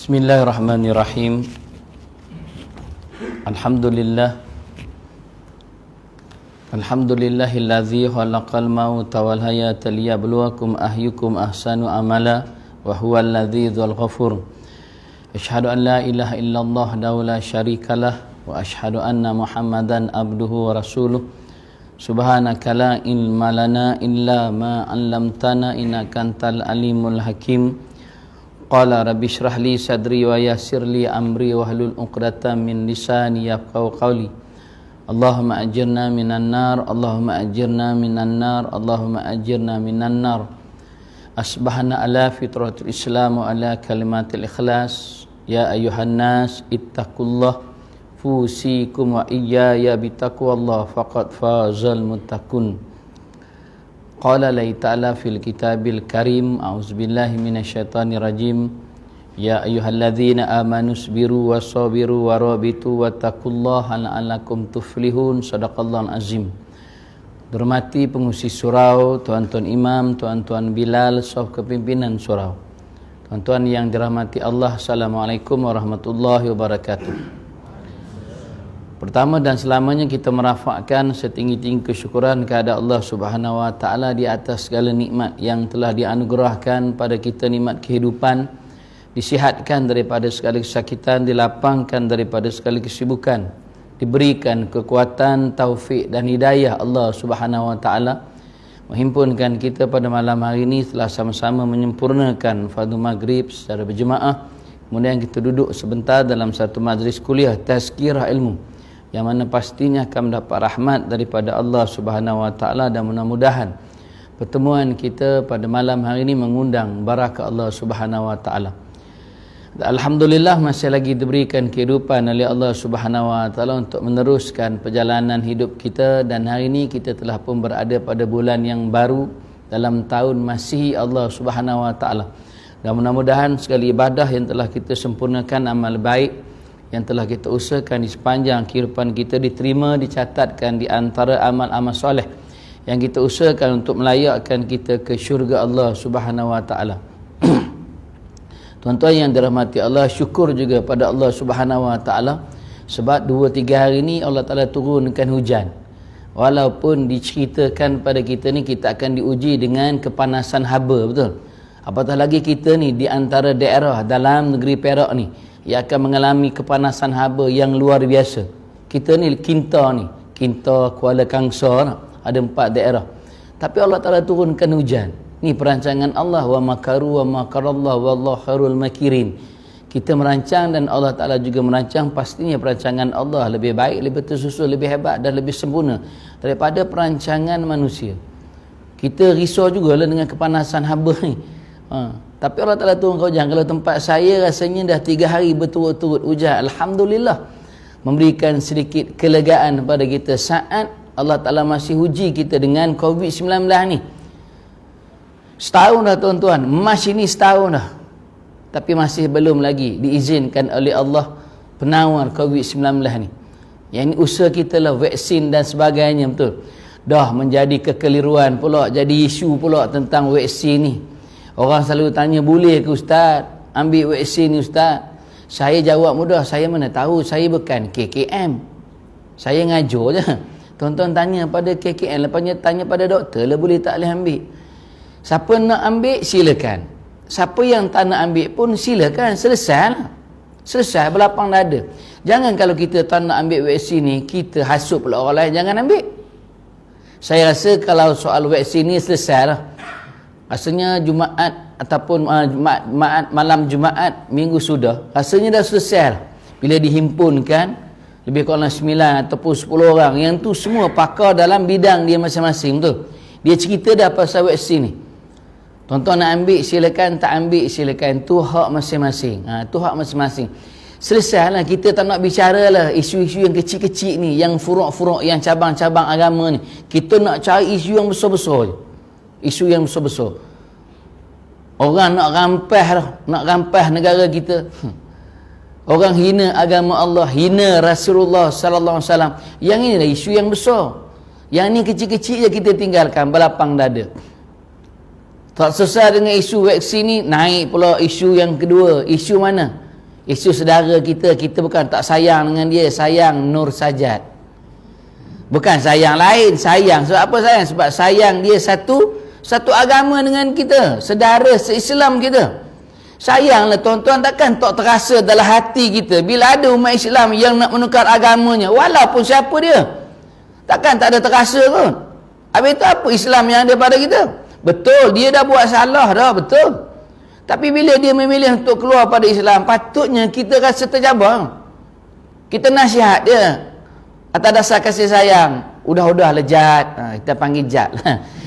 Bismillahirrahmanirrahim. Alhamdulillahilladzi khalaqal mauta wal hayata liyabluwakum ayyukum ahsanu amala wa huwal ladzizul ghafur. Asyhadu an la ilaha illallah wahdahu la syarikalah wa asyhadu anna Muhammadan abduhu wa rasuluh. Subhanaka la ilma lana illa ma 'allamtana innaka antal alimul hakim. Qala rabbi shrah li sadri wa yassir li amri wahlul 'uqdatam min lisani yafqahu qawli. Allahumma ajirna minan nar, Allahumma ajirna minan nar, Allahumma ajirna minan nar. Asbahna ala fitratil Islam wa ala kalimatil ikhlas. Ya ayyuhan nas ittaqullah fusikum wa iyaya bitaqwallah faqad fazal muttaqun. Qala la ta'ala fil kitabil karim, a'udzubillahi minasyaitonir rajim. Ya ayyuhalladzina amanu sabiru wasabiru warabitu wattaqullaha la'allakum tuflihun. Shadaqallahul azim. Hormati pengusi surau, tuan-tuan imam, tuan-tuan Bilal, saf kepimpinan surau. Tuan-tuan yang dirahmati Allah, assalamualaikum warahmatullahi wabarakatuh. Pertama dan selamanya kita merafakkan setinggi-tinggi kesyukuran kepada Allah Subhanahu wa taala di atas segala nikmat yang telah dianugerahkan pada kita, nikmat kehidupan, disihatkan daripada segala kesakitan, dilapangkan daripada segala kesibukan, diberikan kekuatan, taufik dan hidayah Allah Subhanahu wa taala menghimpunkan kita pada malam hari ini telah sama-sama menyempurnakan fardu maghrib secara berjemaah. Kemudian kita duduk sebentar dalam satu majlis kuliah tazkirah ilmu yang mana pastinya akan mendapat rahmat daripada Allah Subhanahu wa taala, dan mudah-mudahan pertemuan kita pada malam hari ini mengundang barakah Allah Subhanahu wa taala. Alhamdulillah masih lagi diberikan kehidupan oleh Allah Subhanahu wa taala untuk meneruskan perjalanan hidup kita, dan hari ini kita telah pun berada pada bulan yang baru dalam tahun Masihi Allah Subhanahu wa taala. Dan mudah-mudahan segala ibadah yang telah kita sempurnakan, amal baik yang telah kita usahakan di sepanjang kehidupan kita diterima, dicatatkan di antara amal-amal soleh yang kita usahakan untuk melayakkan kita ke syurga Allah Subhanahu wa taala. Tuan-tuan yang dirahmati Allah, syukur juga pada Allah Subhanahu wa taala sebab 2-3 hari ni Allah Taala turunkan hujan. Walaupun diceritakan pada kita ni kita akan diuji dengan kepanasan haba, betul? Apatah lagi kita ni di antara daerah dalam negeri Perak ni yang akan mengalami kepanasan haba yang luar biasa. Kita ni Kinta, Kuala Kangsar, ada 4 daerah. Tapi Allah Taala turunkan hujan. Ni perancangan Allah, wa makaru wa makarallah wallahu khairul makirin. Kita merancang dan Allah Taala juga merancang, pastinya perancangan Allah lebih baik, lebih tersusun, lebih hebat dan lebih sempurna daripada perancangan manusia. Kita risau jugalah dengan kepanasan haba ni. Tapi Allah Ta'ala turunkan hujan. Kalau tempat saya rasanya dah 3 hari berturut-turut hujan, alhamdulillah, memberikan sedikit kelegaan kepada kita saat Allah Ta'ala masih uji kita dengan COVID-19 ni. Setahun dah tuan-tuan, Mac ini setahun dah, tapi masih belum lagi diizinkan oleh Allah penawar COVID-19 ni. Yang ini usaha kita lah, vaksin dan sebagainya, betul. Dah menjadi kekeliruan pula, jadi isu pula tentang vaksin ni. Orang selalu tanya, boleh ke Ustaz ambil vaksin ni Ustaz? Saya jawab mudah, saya mana tahu, saya bukan KKM. Saya ngajar je. Tuan-tuan tanya pada KKM, lepasnya tanya pada doktor lah, boleh tak boleh ambil. Siapa nak ambil, silakan. Siapa yang tak nak ambil pun silakan, selesai lah. Selesai, berlapang dada. Jangan kalau kita tak nak ambil vaksin ni, kita hasut pula orang lain, jangan ambil. Saya rasa kalau soal vaksin ni selesai lah. Rasanya Jumaat ataupun malam Jumaat minggu sudah, rasanya dah selesai lah. Bila dihimpunkan lebih kurang 9 ataupun 10 orang, yang tu semua pakar dalam bidang dia masing-masing, betul. Dia cerita dah pasal vaksin ni. Tuan-tuan nak ambil silakan, tak ambil silakan, tu hak masing-masing. Tu hak masing-masing. Selesai lah, kita tak nak bicara lah isu-isu yang kecil-kecil ni, yang furuk-furuk, yang cabang-cabang agama ni. Kita nak cari isu yang besar-besar je. Isu yang besar-besar. Orang nak rampas negara kita. Orang hina agama Allah, hina Rasulullah sallallahu alaihi wasallam. Yang ini lah isu yang besar. Yang ni kecil-kecil je kita tinggalkan, berlapang dada. Tak selesai dengan isu vaksin ni, naik pula isu yang kedua. Isu mana? Isu saudara kita. Kita bukan tak sayang dengan dia, sayang Nur Sajat. Bukan sayang lain, sayang. Sebab apa sayang? Sebab sayang dia satu agama dengan kita, saudara se-Islam kita. Sayanglah tuan-tuan, takkan tak terasa dalam hati kita bila ada umat Islam yang nak menukar agamanya, walaupun siapa dia. Takkan tak ada terasa kot. Habis itu apa Islam yang ada pada kita? Betul, dia dah buat salah dah, betul. Tapi bila dia memilih untuk keluar pada Islam, patutnya kita rasa tercabar. Kita nasihat dia atas dasar kasih sayang. Udah lejat, kita panggil jat.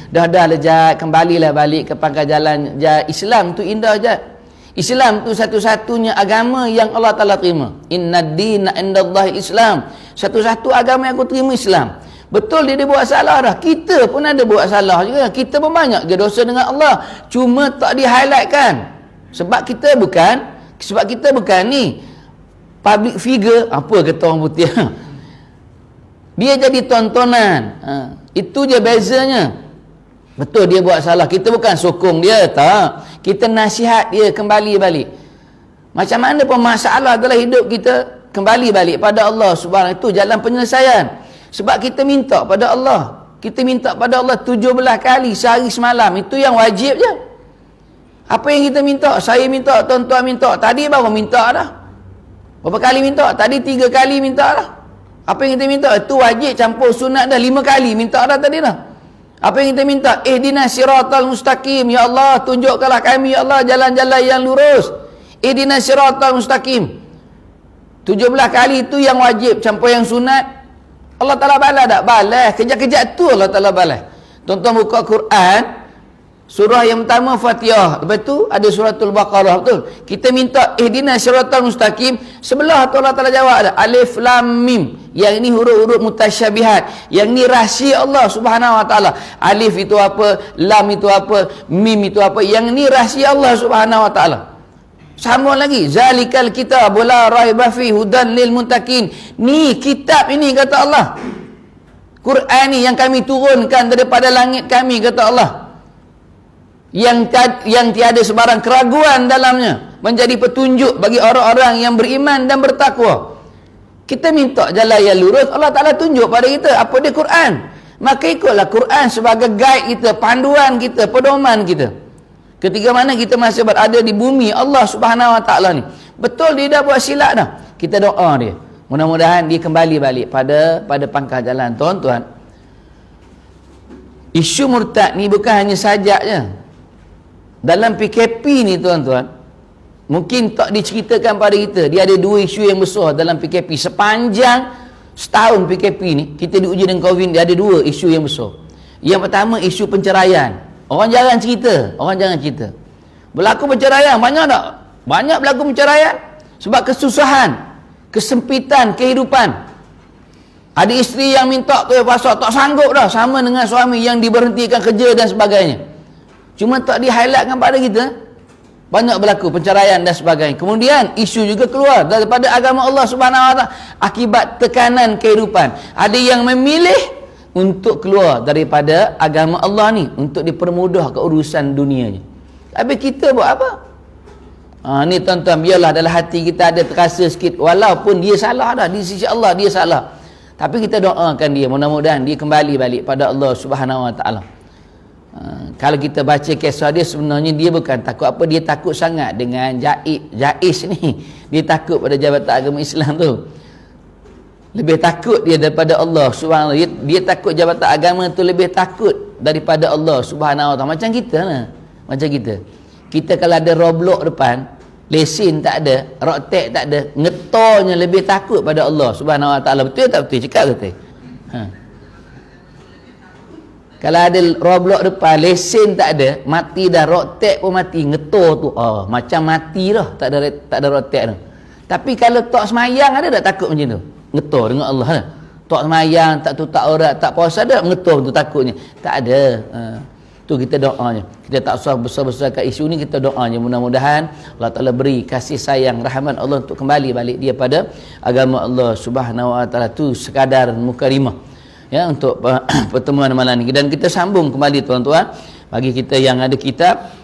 Dah lejat, kembalilah balik ke pangkal jalan. Islam tu indah Jat. Islam tu satu-satunya agama yang Allah Ta'ala terima. Inna dina indallahi Islam. Satu-satu agama yang aku terima Islam. Betul dia buat salah dah. Kita pun ada buat salah juga. Kita pun banyak je dosa dengan Allah. Cuma tak di-highlightkan. Sebab kita bukan ni public figure. Apa kata orang putih? Dia jadi tontonan. Itu je bezanya. Betul dia buat salah, kita bukan sokong dia, tak. Kita nasihat dia kembali balik. Macam mana pun masalah dalam hidup kita, kembali balik pada Allah Subhanahu. Itu jalan penyelesaian. Sebab kita minta pada Allah. Kita minta pada Allah 17 kali sehari semalam. Itu yang wajib je. Apa yang kita minta? Saya minta, tuan-tuan minta. Tadi baru minta dah. Berapa kali minta? Tadi 3 kali minta dah. Apa yang kita minta? Itu wajib campur sunat dah. 5 kali minta dah tadi dah. Apa yang kita minta? Ihdinas siratal mustaqim. Ya Allah, tunjukkanlah kami ya Allah jalan-jalan yang lurus. Ihdinas siratal mustaqim. 17 kali itu yang wajib, campur yang sunat. Allah Ta'ala balas tak? Balas. Kejap-kejap tu Allah Ta'ala balas. Tuan-tuan buka Quran, surah yang pertama Fatihah. Lepas tu ada suratul Baqarah, betul? Kita minta ihdinas siratal mustaqim. Sebelah tu Allah Ta'ala jawab ada Alif Lam Mim. Yang ini huruf-huruf mutasyabihat. Yang ni rahsia Allah Subhanahu Wa Ta'ala. Alif itu apa? Lam itu apa? Mim itu apa? Yang ni rahsia Allah Subhanahu Wa Ta'ala. Sambung lagi, zalikal kitab la raiba fi hudan lil muttaqin. Ni kitab ini kata Allah. Quran ni yang kami turunkan daripada langit kami kata Allah. Yang tiada sebarang keraguan dalamnya, menjadi petunjuk bagi orang-orang yang beriman dan bertakwa. Kita minta jalan yang lurus, Allah Ta'ala tunjuk pada kita apa dia Quran. Maka ikutlah Quran sebagai guide kita, panduan kita, pedoman kita. Ketika mana kita masih berada di bumi Allah Subhanahu Wa Ta'ala ni, betul dia dah buat silap dah, kita doa dia, mudah-mudahan dia kembali balik pada pangkal jalan. Tuan-tuan, isu murtad ni bukan hanya sajaknya dalam PKP ni tuan-tuan. Mungkin tak diceritakan pada kita, dia ada dua isu yang besar dalam PKP. Sepanjang setahun PKP ni kita diuji dengan COVID, dia ada dua isu yang besar. Yang pertama, isu penceraian. Orang jarang cerita, berlaku perceraian, banyak tak? Banyak berlaku perceraian sebab kesusahan, kesempitan kehidupan. Ada isteri yang minta tu pasal tak sanggup dah sama dengan suami yang diberhentikan kerja dan sebagainya. Cuma tak di-highlightkan pada kita. Banyak berlaku perceraian dan sebagainya. Kemudian isu juga keluar daripada agama Allah Subhanahu Wa Taala akibat tekanan kehidupan. Ada yang memilih untuk keluar daripada agama Allah ni untuk dipermudah ke urusan dunianya. Habis kita buat apa? Ni tuan-tuan, biarlah dalam hati kita ada terasa sikit, walaupun dia salah dah, di sisi Allah dia salah, tapi kita doakan dia, mudah-mudahan dia kembali balik pada Allah Subhanahu Wa Taala. Kalau kita baca kisah dia, sebenarnya dia bukan takut apa, dia takut sangat dengan Jais ni. Dia takut pada jabatan agama Islam tu. Lebih takut dia daripada Allah Subhanahu Wa Taala. Dia takut jabatan agama tu lebih takut daripada Allah Subhanahu Wa Taala. Macam kita lah. Macam kita. Kita kalau ada Roblox depan, lesen tak ada, rotek tak ada, ngetornya lebih takut pada Allah Subhanahu Wa Taala. Betul tak betul? Cakap betul. Kalau ada Roblox depan, lesen tak ada, mati dah, rotek pun mati, ngetor tu macam mati dah, tak ada rotek tu. Tapi kalau tak semayang ada tak takut macam tu? Ngetor dengan Allah lah. Tak semayang, tak tutak aurat, tak puasa ada, ngetor tu takutnya. Tak ada. Tu kita doanya. Kita tak usah besar-besarkan isu ni, kita doanya mudah-mudahan Allah Ta'ala beri kasih sayang, rahmat Allah untuk kembali balik dia pada agama Allah Subhanahu Wa Ta'ala. Tu sekadar mukadimah ya untuk pertemuan malam ni. Dan kita sambung kembali tuan-tuan, bagi kita yang ada kitab,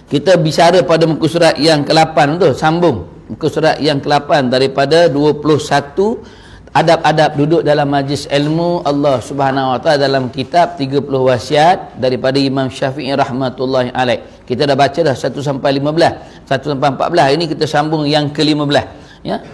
kita bicara pada muka surat yang ke-8 tu, sambung muka surat yang ke-8 daripada 21 adab-adab duduk dalam majlis ilmu Allah Subhanahu Wa Taala dalam kitab 30 wasiat daripada Imam Syafi'i rahmatullahi alaih. Kita dah baca dah 1 sampai 15, 1 sampai 14. Ini kita sambung yang ke-15 ya.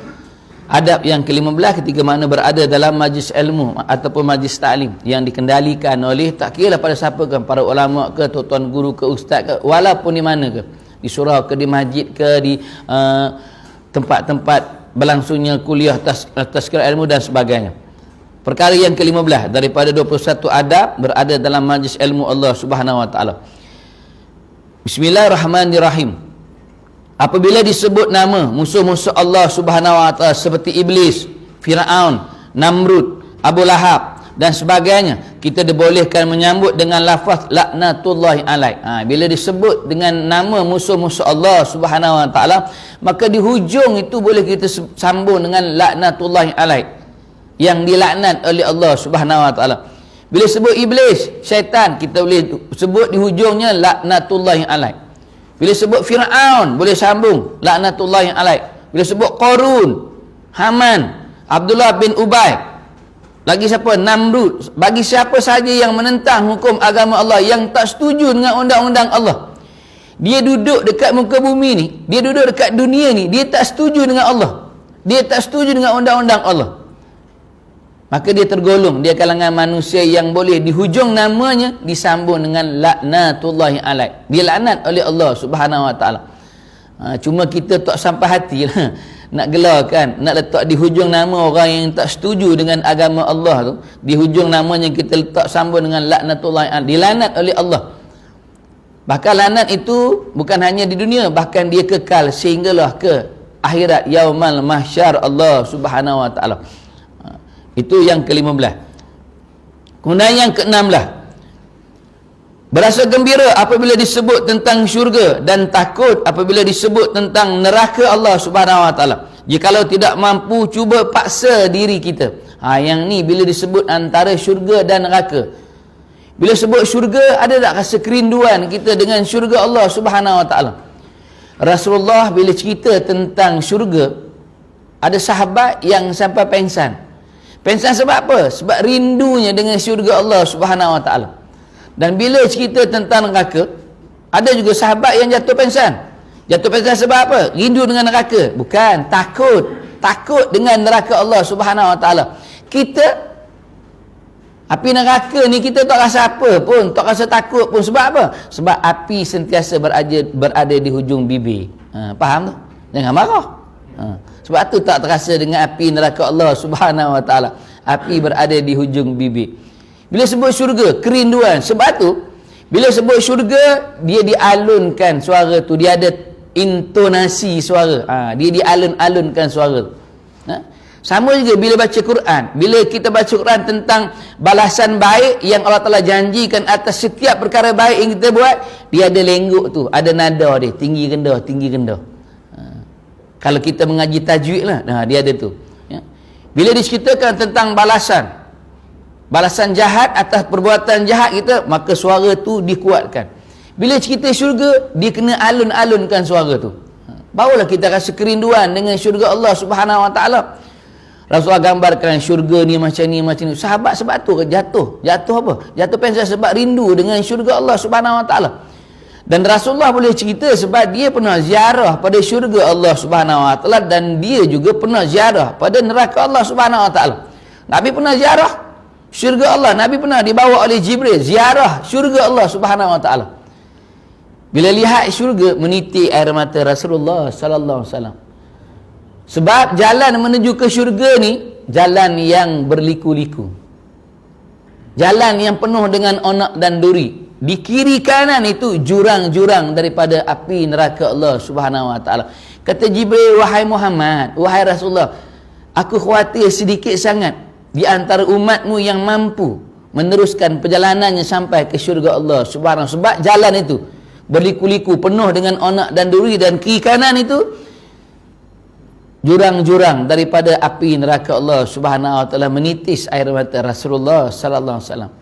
Adab yang ke-15 ketika mana berada dalam majlis ilmu ataupun majlis ta'lim yang dikendalikan oleh, tak kira pada siapa ke, para ulama ke, tuan guru ke, ustaz ke, walaupun di mana ke, di surau ke, di masjid ke, di tempat-tempat berlangsungnya kuliah tazkirah ilmu dan sebagainya. Perkara yang ke-15 daripada 21 adab berada dalam majlis ilmu Allah Subhanahu Wa Taala. Bismillahirrahmanirrahim. Apabila disebut nama musuh-musuh Allah Subhanahu Wa Taala seperti Iblis, Firaun, Namrud, Abu Lahab dan sebagainya, kita dibolehkan menyambut dengan lafaz laknatullahi alaih. Bila disebut dengan nama musuh-musuh Allah Subhanahu Wa Taala, maka di hujung itu boleh kita sambung dengan laknatullahi alaih, yang dilaknat oleh Allah Subhanahu Wa Taala. Bila sebut Iblis, syaitan, kita boleh sebut di hujungnya laknatullahi alaih. Bila sebut Firaun, boleh sambung laknatullahi alaih. Bila sebut Qarun, Haman, Abdullah bin Ubay, lagi siapa? Namrud. Bagi siapa saja yang menentang hukum agama Allah, yang tak setuju dengan undang-undang Allah, dia duduk dekat muka bumi ni, dia duduk dekat dunia ni, dia tak setuju dengan Allah, dia tak setuju dengan undang-undang Allah, maka dia tergolong dia kalangan manusia yang boleh di hujung namanya disambung dengan laknatullahi alaih, dia laknat oleh Allah Subhanahu Wa Taala. Cuma kita tak sampai hati lah nak gelarkan, nak letak di hujung nama orang yang tak setuju dengan agama Allah tu, di hujung namanya kita letak sambung dengan laknatullahi alaih, dilaknat oleh Allah. Bahkan laknat itu bukan hanya di dunia, bahkan dia kekal sehinggalah ke akhirat, yaumal mahsyar Allah Subhanahu Wa Taala. Itu yang ke-15. Kemudian yang ke-16, Berasa gembira apabila disebut tentang syurga dan takut apabila disebut tentang neraka Allah Subhanahu wa taala. Jikalau tidak mampu, cuba paksa diri kita. Yang ni bila disebut antara syurga dan neraka. Bila sebut syurga, ada tak rasa kerinduan kita dengan syurga Allah Subhanahu wa taala? Rasulullah bila cerita tentang syurga, ada sahabat yang sampai pengsan. Pengsan sebab apa? Sebab rindunya dengan syurga Allah Subhanahu wa taala. Dan bila cerita tentang neraka, ada juga sahabat yang jatuh pengsan. Jatuh pengsan sebab apa? Rindu dengan neraka. Bukan, takut dengan neraka Allah Subhanahu wa taala. Kita api neraka ni kita tak rasa apa pun, tak rasa takut pun. Sebab apa? Sebab api sentiasa berada di hujung bibir. Faham tu? Jangan marah. Sebab tu tak terasa dengan api neraka Allah Subhanahu wa taala. Api berada di hujung bibir. Bila sebut syurga, kerinduan. Sebab tu bila sebut syurga, dia dialunkan suara tu, dia ada intonasi suara. Dia dialun-alunkan suara. Sama juga bila baca Quran. Bila kita baca Quran tentang balasan baik yang Allah Taala janjikan atas setiap perkara baik yang kita buat, dia ada lengguk tu, ada nada dia, tinggi rendah, tinggi rendah. Kalau kita mengaji tajwid lah, dia ada tu. Bila diceritakan tentang balasan jahat atas perbuatan jahat kita, maka suara tu dikuatkan. Bila cerita syurga, dia kena alun-alunkan suara tu. Barulah kita rasa kerinduan dengan syurga Allah Subhanahu wa taala. Rasulullah gambarkan syurga ni macam ni, macam ni. Sahabat sebab tu jatuh apa? Jatuh pengsan sebab rindu dengan syurga Allah Subhanahu wa taala. Dan Rasulullah boleh cerita sebab dia pernah ziarah pada syurga Allah Subhanahu wa taala, dan dia juga pernah ziarah pada neraka Allah Subhanahu wa taala. Nabi pernah ziarah syurga Allah, Nabi pernah dibawa oleh Jibril ziarah syurga Allah Subhanahu wa taala. Bila lihat syurga, menitik air mata Rasulullah sallallahu alaihi wasallam. Sebab jalan menuju ke syurga ni jalan yang berliku-liku, jalan yang penuh dengan onak dan duri. Di kiri kanan itu jurang-jurang daripada api neraka Allah Subhanahu wa taala. Kata Jibril, wahai Muhammad, wahai Rasulullah, aku khawatir sedikit sangat di antara umatmu yang mampu meneruskan perjalanannya sampai ke syurga Allah Subhanahu. Sebab jalan itu berliku-liku, penuh dengan onak dan duri, dan kiri kanan itu jurang-jurang daripada api neraka Allah Subhanahu wa taala. Menitis air mata Rasulullah sallallahu alaihi wasallam.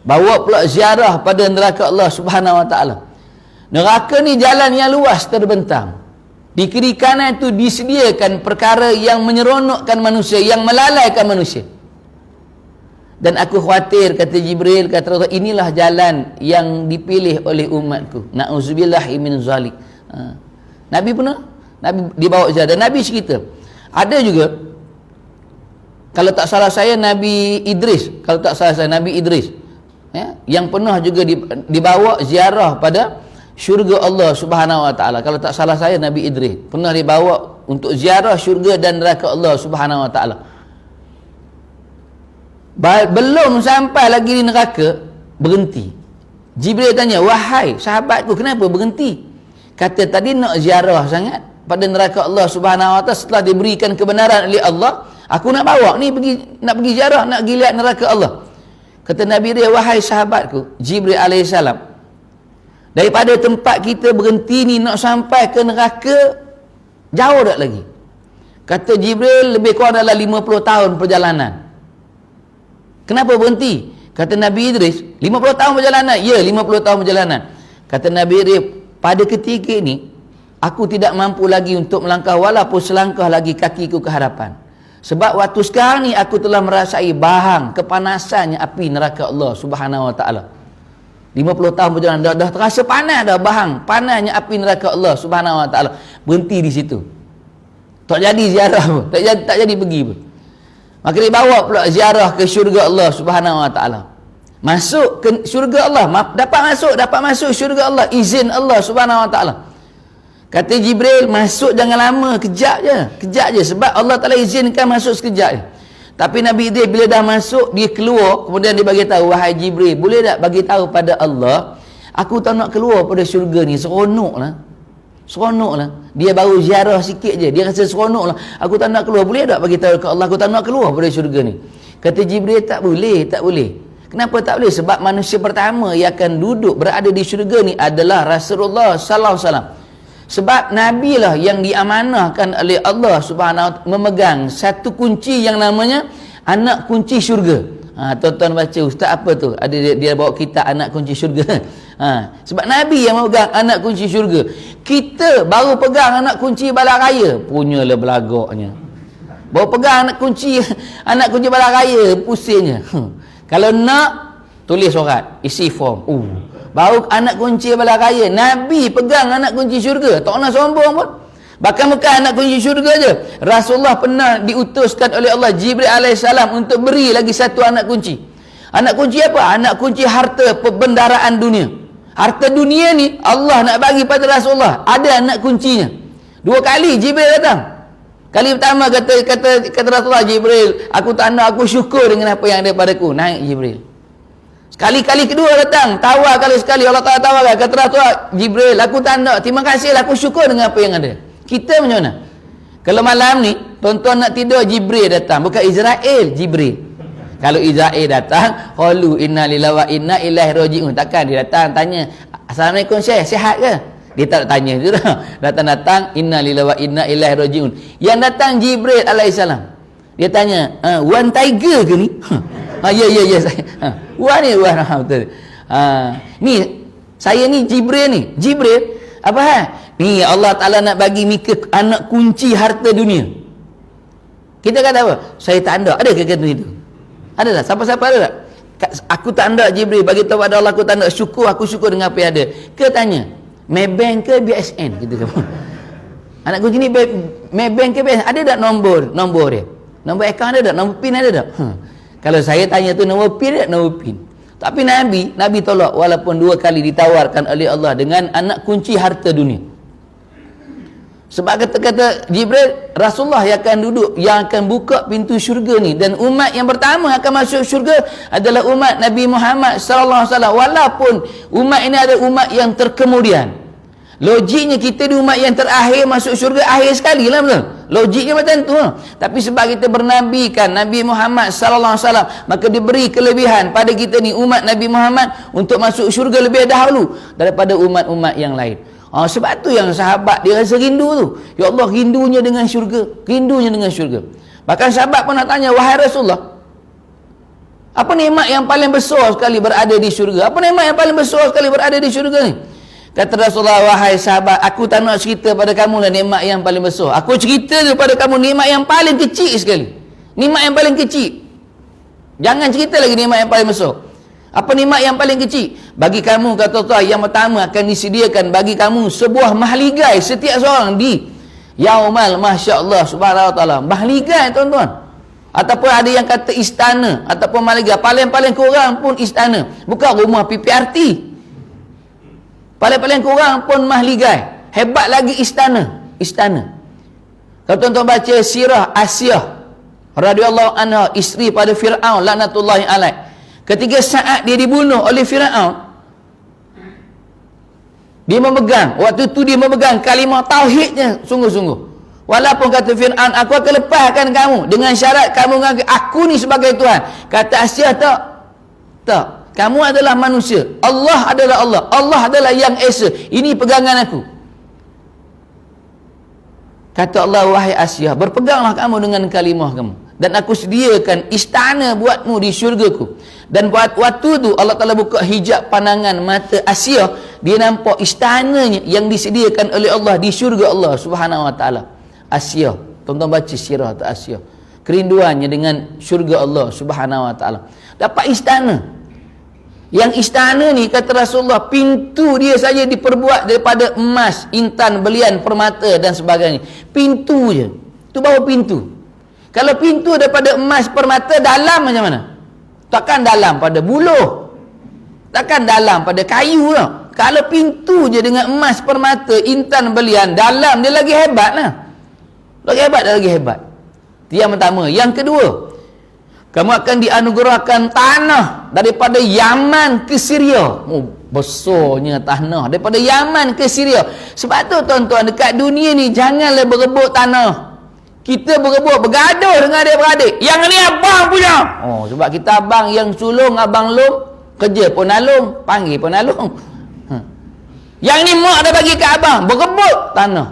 Bawa pula ziarah pada neraka Allah Subhanahu wa taala. Neraka ni jalan yang luas terbentang. Di kiri kanan itu disediakan perkara yang menyeronokkan manusia, yang melalaikan manusia. Dan aku khawatir, kata Jibril, kata Rasulullah, inilah jalan yang dipilih oleh umatku. Na'udzubillahi min zalik. Nabi pernah, Nabi dibawa ziarah, dan Nabi cerita. Ada juga, kalau tak salah saya Nabi Idris, yang pernah juga dibawa ziarah pada syurga Allah Subhanahu wa taala. Kalau tak salah saya Nabi Idris pernah dibawa untuk ziarah syurga dan neraka Allah Subhanahu wa taala. Belum sampai lagi di neraka, berhenti. Jibril tanya, wahai sahabatku, kenapa berhenti? Kata, tadi nak ziarah sangat pada neraka Allah Subhanahu wa taala, setelah diberikan kebenaran oleh Allah, aku nak bawa ni nak pergi ziarah, nak pergi lihat neraka Allah. Kata Nabi dia, wahai sahabatku Jibril alaihissalam, daripada tempat kita berhenti ni nak sampai ke neraka jauh tak lagi. Kata Jibril, lebih kurang dalam 50 tahun perjalanan. Kenapa berhenti? Kata Nabi Idris, 50 tahun perjalanan. Ya, 50 tahun perjalanan. Kata Nabi Idris, pada ketika ini aku tidak mampu lagi untuk melangkah walaupun selangkah lagi kakiku ke hadapan. Sebab waktu sekarang ni aku telah merasai bahang kepanasannya api neraka Allah Subhanahu wa taala. 50 tahun perjalanan dah terasa panas dah, bahang panasnya api neraka Allah Subhanahu wa taala. Berhenti di situ. Tak jadi ziarah pun, tak jadi pergi pun. Maka dia bawa pula ziarah ke syurga Allah Subhanahu wa taala. Masuk ke syurga Allah, dapat masuk syurga Allah, izin Allah Subhanahu wa taala. Kata Jibril, masuk jangan lama, kejap je sebab Allah Taala izinkan masuk sekejap je. Tapi Nabi Idris bila dah masuk, dia keluar, kemudian dia bagi tahu, wahai Jibril, boleh tak bagi tahu pada Allah, aku tak nak keluar pada syurga ni, seronoklah. Dia baru ziarah sikit je, dia rasa seronoklah. Aku tak nak keluar, boleh tak bagi tahu ke Allah, aku tak nak keluar pada syurga ni. Kata Jibril, tak boleh. Kenapa tak boleh? Sebab manusia pertama yang akan duduk berada di syurga ni adalah Rasulullah sallallahu alaihi wasallam. Sebab Nabi lah yang diamanahkan oleh Allah Subhanahu wa taala memegang satu kunci yang namanya anak kunci syurga. Tuan-tuan baca, ustaz apa tu? Ada dia bawa kita anak kunci syurga. Sebab Nabi yang memegang anak kunci syurga. Kita baru pegang anak kunci bala raya, punyalah belagaknya. Baru pegang anak kunci bala raya, pusingnya. Kalau nak, tulis surat, isi form. Baru anak kunci bala raya. Nabi pegang anak kunci syurga. Tak nak sombong pun. Bahkan bukan anak kunci syurga je. Rasulullah pernah diutuskan oleh Allah Jibril alaihissalam untuk beri lagi satu anak kunci. Anak kunci apa? Anak kunci harta perbendaraan dunia. Harta dunia ni Allah nak bagi pada Rasulullah. Ada anak kuncinya. 2 kali Jibril datang. Kali pertama kata Rasulullah, Jibril, aku tak nak, aku syukur dengan apa yang ada padaku. Naik Jibril. Sekali-kali kedua datang, tawar kali sekali, Allah Ta'ala tawarkan. Kata Rasulullah, Jibril, aku tak nak, terima kasih, aku syukur dengan apa yang ada. Kita macam mana? Kalau malam ni, tuan-tuan nak tidur, Jibril datang. Bukan Israel, Jibril. Kalau Israel datang, qalu inna lillahi wa inna ilaihi raji'un. Takkan dia datang tanya, Assalamualaikum Syekh, sihat ke? Dia tak tanya je dah. Datang-datang, inna lillahi wa inna ilaihi raji'un. Yang datang Jibril alaihissalam. Dia tanya, Wan Tiger ke ni? Ya saya. Wan ni, Wan. Betul. Ni, saya ni Jibril ni. Jibril, apa hal? Ni Allah Ta'ala nak bagi Mika anak kunci harta dunia. Kita kata apa? Saya tak ada. Ada ke kata itu? Ada tak? Siapa-siapa ada tak? Aku tak ada Jibril. Bagi tahu pada Allah aku tak ada. Syukur, aku syukur dengan apa yang ada. Ke tanya, Maybank ke BSN? Kita kata. Anak kunci ni Maybank ke BSN? Ada tak nombor dia? Nombor akaun ada tak? Nombor PIN ada tak? Kalau saya tanya tu nombor PIN ada tak? Nombor PIN. Tapi Nabi tolak walaupun 2 kali ditawarkan oleh Allah dengan anak kunci harta dunia. Sebab kata-kata Jibril, Rasulullah yang akan duduk, yang akan buka pintu syurga ni, dan umat yang pertama akan masuk syurga adalah umat Nabi Muhammad sallallahu alaihi wasallam. Walaupun umat ini ada umat yang terkemudian, logiknya kita di umat yang terakhir masuk syurga akhir sekali lah, betul? Logiknya macam tu. Tapi sebab kita bernabikan Nabi Muhammad sallallahu alaihi wasallam, maka diberi kelebihan pada kita ni umat Nabi Muhammad untuk masuk syurga lebih dahulu daripada umat-umat yang lain. Sebab tu yang sahabat dia rasa rindu tu. Ya Allah, rindunya dengan syurga. Rindunya dengan syurga. Bahkan sahabat pun nak tanya, wahai Rasulullah, apa nikmat yang paling besar sekali berada di syurga? Apa nikmat yang paling besar sekali berada di syurga ni? Kata Rasulullah, wahai sahabat, aku tak nak cerita pada kamu lah nikmat yang paling besar. Aku cerita kepada kamu nikmat yang paling kecil sekali. Nikmat yang paling kecil. Jangan cerita lagi nikmat yang paling besar. Apa nikmat yang paling kecil? Bagi kamu, kata Allah, yang pertama akan disediakan bagi kamu sebuah mahligai setiap seorang di Yaumal Masya-Allah Subhanahu wa taala. Mahligai, tuan-tuan. Ataupun ada yang kata istana ataupun mahligai. Paling-paling kurang pun istana. Bukan rumah PPRT. Paling-paling kurang pun mahligai. Hebat lagi istana. Istana. Kalau tuan-tuan baca sirah Asiyah radhiyallahu anha, isteri pada Firaun laknatullahi alaih. Ketika saat dia dibunuh oleh Firaun, dia memegang, waktu tu dia memegang kalimah tauhidnya sungguh-sungguh. Walaupun kata Firaun, aku akan lepaskan kamu dengan syarat kamu mengaku aku ni sebagai Tuhan. Kata Asiyah, tak. Kamu adalah manusia. Allah adalah Allah. Allah adalah yang Esa. Ini pegangan aku. Kata Allah, wahai Asiyah, berpeganglah kamu dengan kalimah kamu. Dan aku sediakan istana buatmu di syurgaku. Dan waktu tu Allah Ta'ala buka hijab pandangan mata Asiyah. Dia nampak istananya yang disediakan oleh Allah di syurga Allah Subhanahu wa ta'ala. Asiyah, tuan-tuan baca sirah tu Asiyah, kerinduannya dengan syurga Allah Subhanahu wa ta'ala. Dapat istana. Yang istana ni kata Rasulullah, pintu dia saja diperbuat daripada emas, intan, belian, permata dan sebagainya. Pintu je. Tu baru pintu. Kalau pintu daripada emas, permata, dalam macam mana? Takkan dalam pada buluh. Takkan dalam pada kayu lah. Kalau pintu je dengan emas, permata, intan, belian, dalam dia lagi hebat lah. Lagi hebat. Itu yang pertama. Yang kedua, kamu akan dianugerahkan tanah daripada Yaman ke Syria. Besarnya tanah daripada Yaman ke Syria. Sebab tu tuan-tuan, dekat dunia ni janganlah berebut tanah. Kita berebut, bergaduh dengan adik-beradik. Yang ni abang punya. Oh, sebab kita abang yang sulung, abang lung, kerja pun nalung, panggil pun nalung. Yang ni mak dah bagi kat abang, berebut tanah.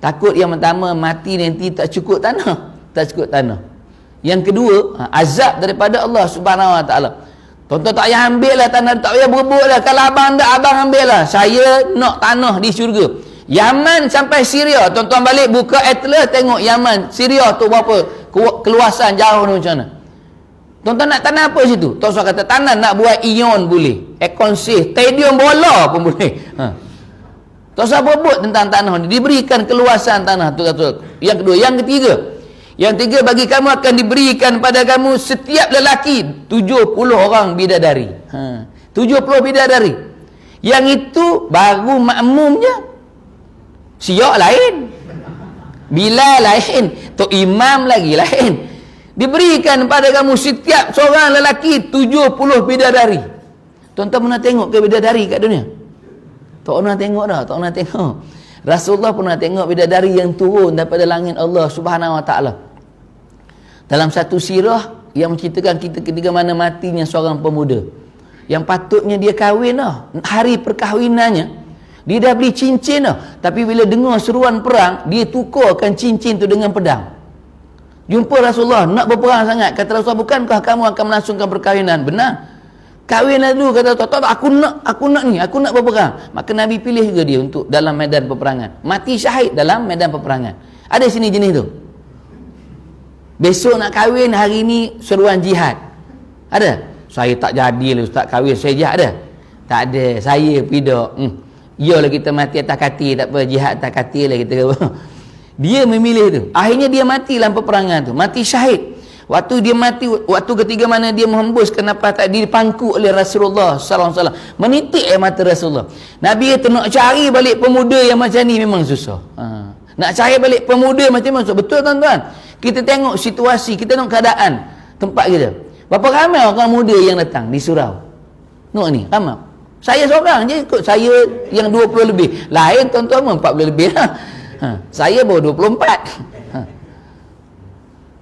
Takut yang pertama mati nanti tak cukup tanah. Tak cukup tanah. Yang kedua, azab daripada Allah Subhanahu Wa Taala. Tuan-tuan tak payah ambil lah tanah, tak payah berebut lah. Kalau abang tak, abang ambil lah. Saya nak tanah di syurga. Yaman sampai Syria. Tuan-tuan balik buka atlas tengok Yaman, Syria tu berapa keluasan jauh ni macam mana. Tuan-tuan nak tanah apa situ? Tuan-tuan kata tanah nak buat ion boleh. Ekonsih, stadium bola pun boleh. Tuan-tuan berebut tentang tanah ni. Diberikan keluasan tanah tu. Yang kedua, yang ketiga. Yang tiga, bagi kamu akan diberikan pada kamu setiap lelaki 70 orang bidadari. 70 bidadari. Yang itu baru makmumnya. Siap lain, Bilal lain, Tok Imam lagi lain. Diberikan pada kamu setiap seorang lelaki 70 bidadari. Tuan-tuan pernah tengok ke bidadari kat dunia? Tak pernah tengok dah, tak pernah tengok. Rasulullah pernah tengok bidadari yang turun daripada langit Allah Subhanahu Wa Taala. Dalam satu sirah yang menceritakan kita ketika mana matinya seorang pemuda yang patutnya dia kahwin dah, hari perkahwinannya dia dah beli cincin dah, tapi bila dengar seruan perang, dia tukarkan cincin tu dengan pedang. Jumpa Rasulullah, nak berperang sangat. Kata Rasulullah, bukankah kamu akan melangsungkan perkahwinan? Benar. Kahwinlah dulu. Kata Rasulullah, aku nak berperang. Maka Nabi pilih juga dia untuk dalam medan peperangan. Mati syahid dalam medan peperangan. Ada sini jenis tu. Besok nak kahwin, hari ni seruan jihad. Ada? Saya tak jadi lah ustaz kahwin, saya jihad ada? Tak ada, saya pidak. Yalah kita mati atas katil, tak apa, jihad atas katil lah kita. Dia memilih tu. Akhirnya dia mati dalam peperangan tu, mati syahid. Waktu dia mati, waktu ketiga mana dia menghembuskan nafas, dia dipangku oleh Rasulullah sallallahu alaihi wasallam. Menitik air mata Rasulullah. Nabi kata nak cari balik pemuda yang macam ni memang susah. Nak cari balik pemuda macam ni susah. Betul tuan-tuan. Kita tengok situasi, kita tengok keadaan tempat kita. Berapa ramai orang muda yang datang di surau. Tengok ni, ramai. Saya seorang je ikut, saya yang 20 lebih. Lain tuan-tuan pun 40 lebih lah. Saya baru 24.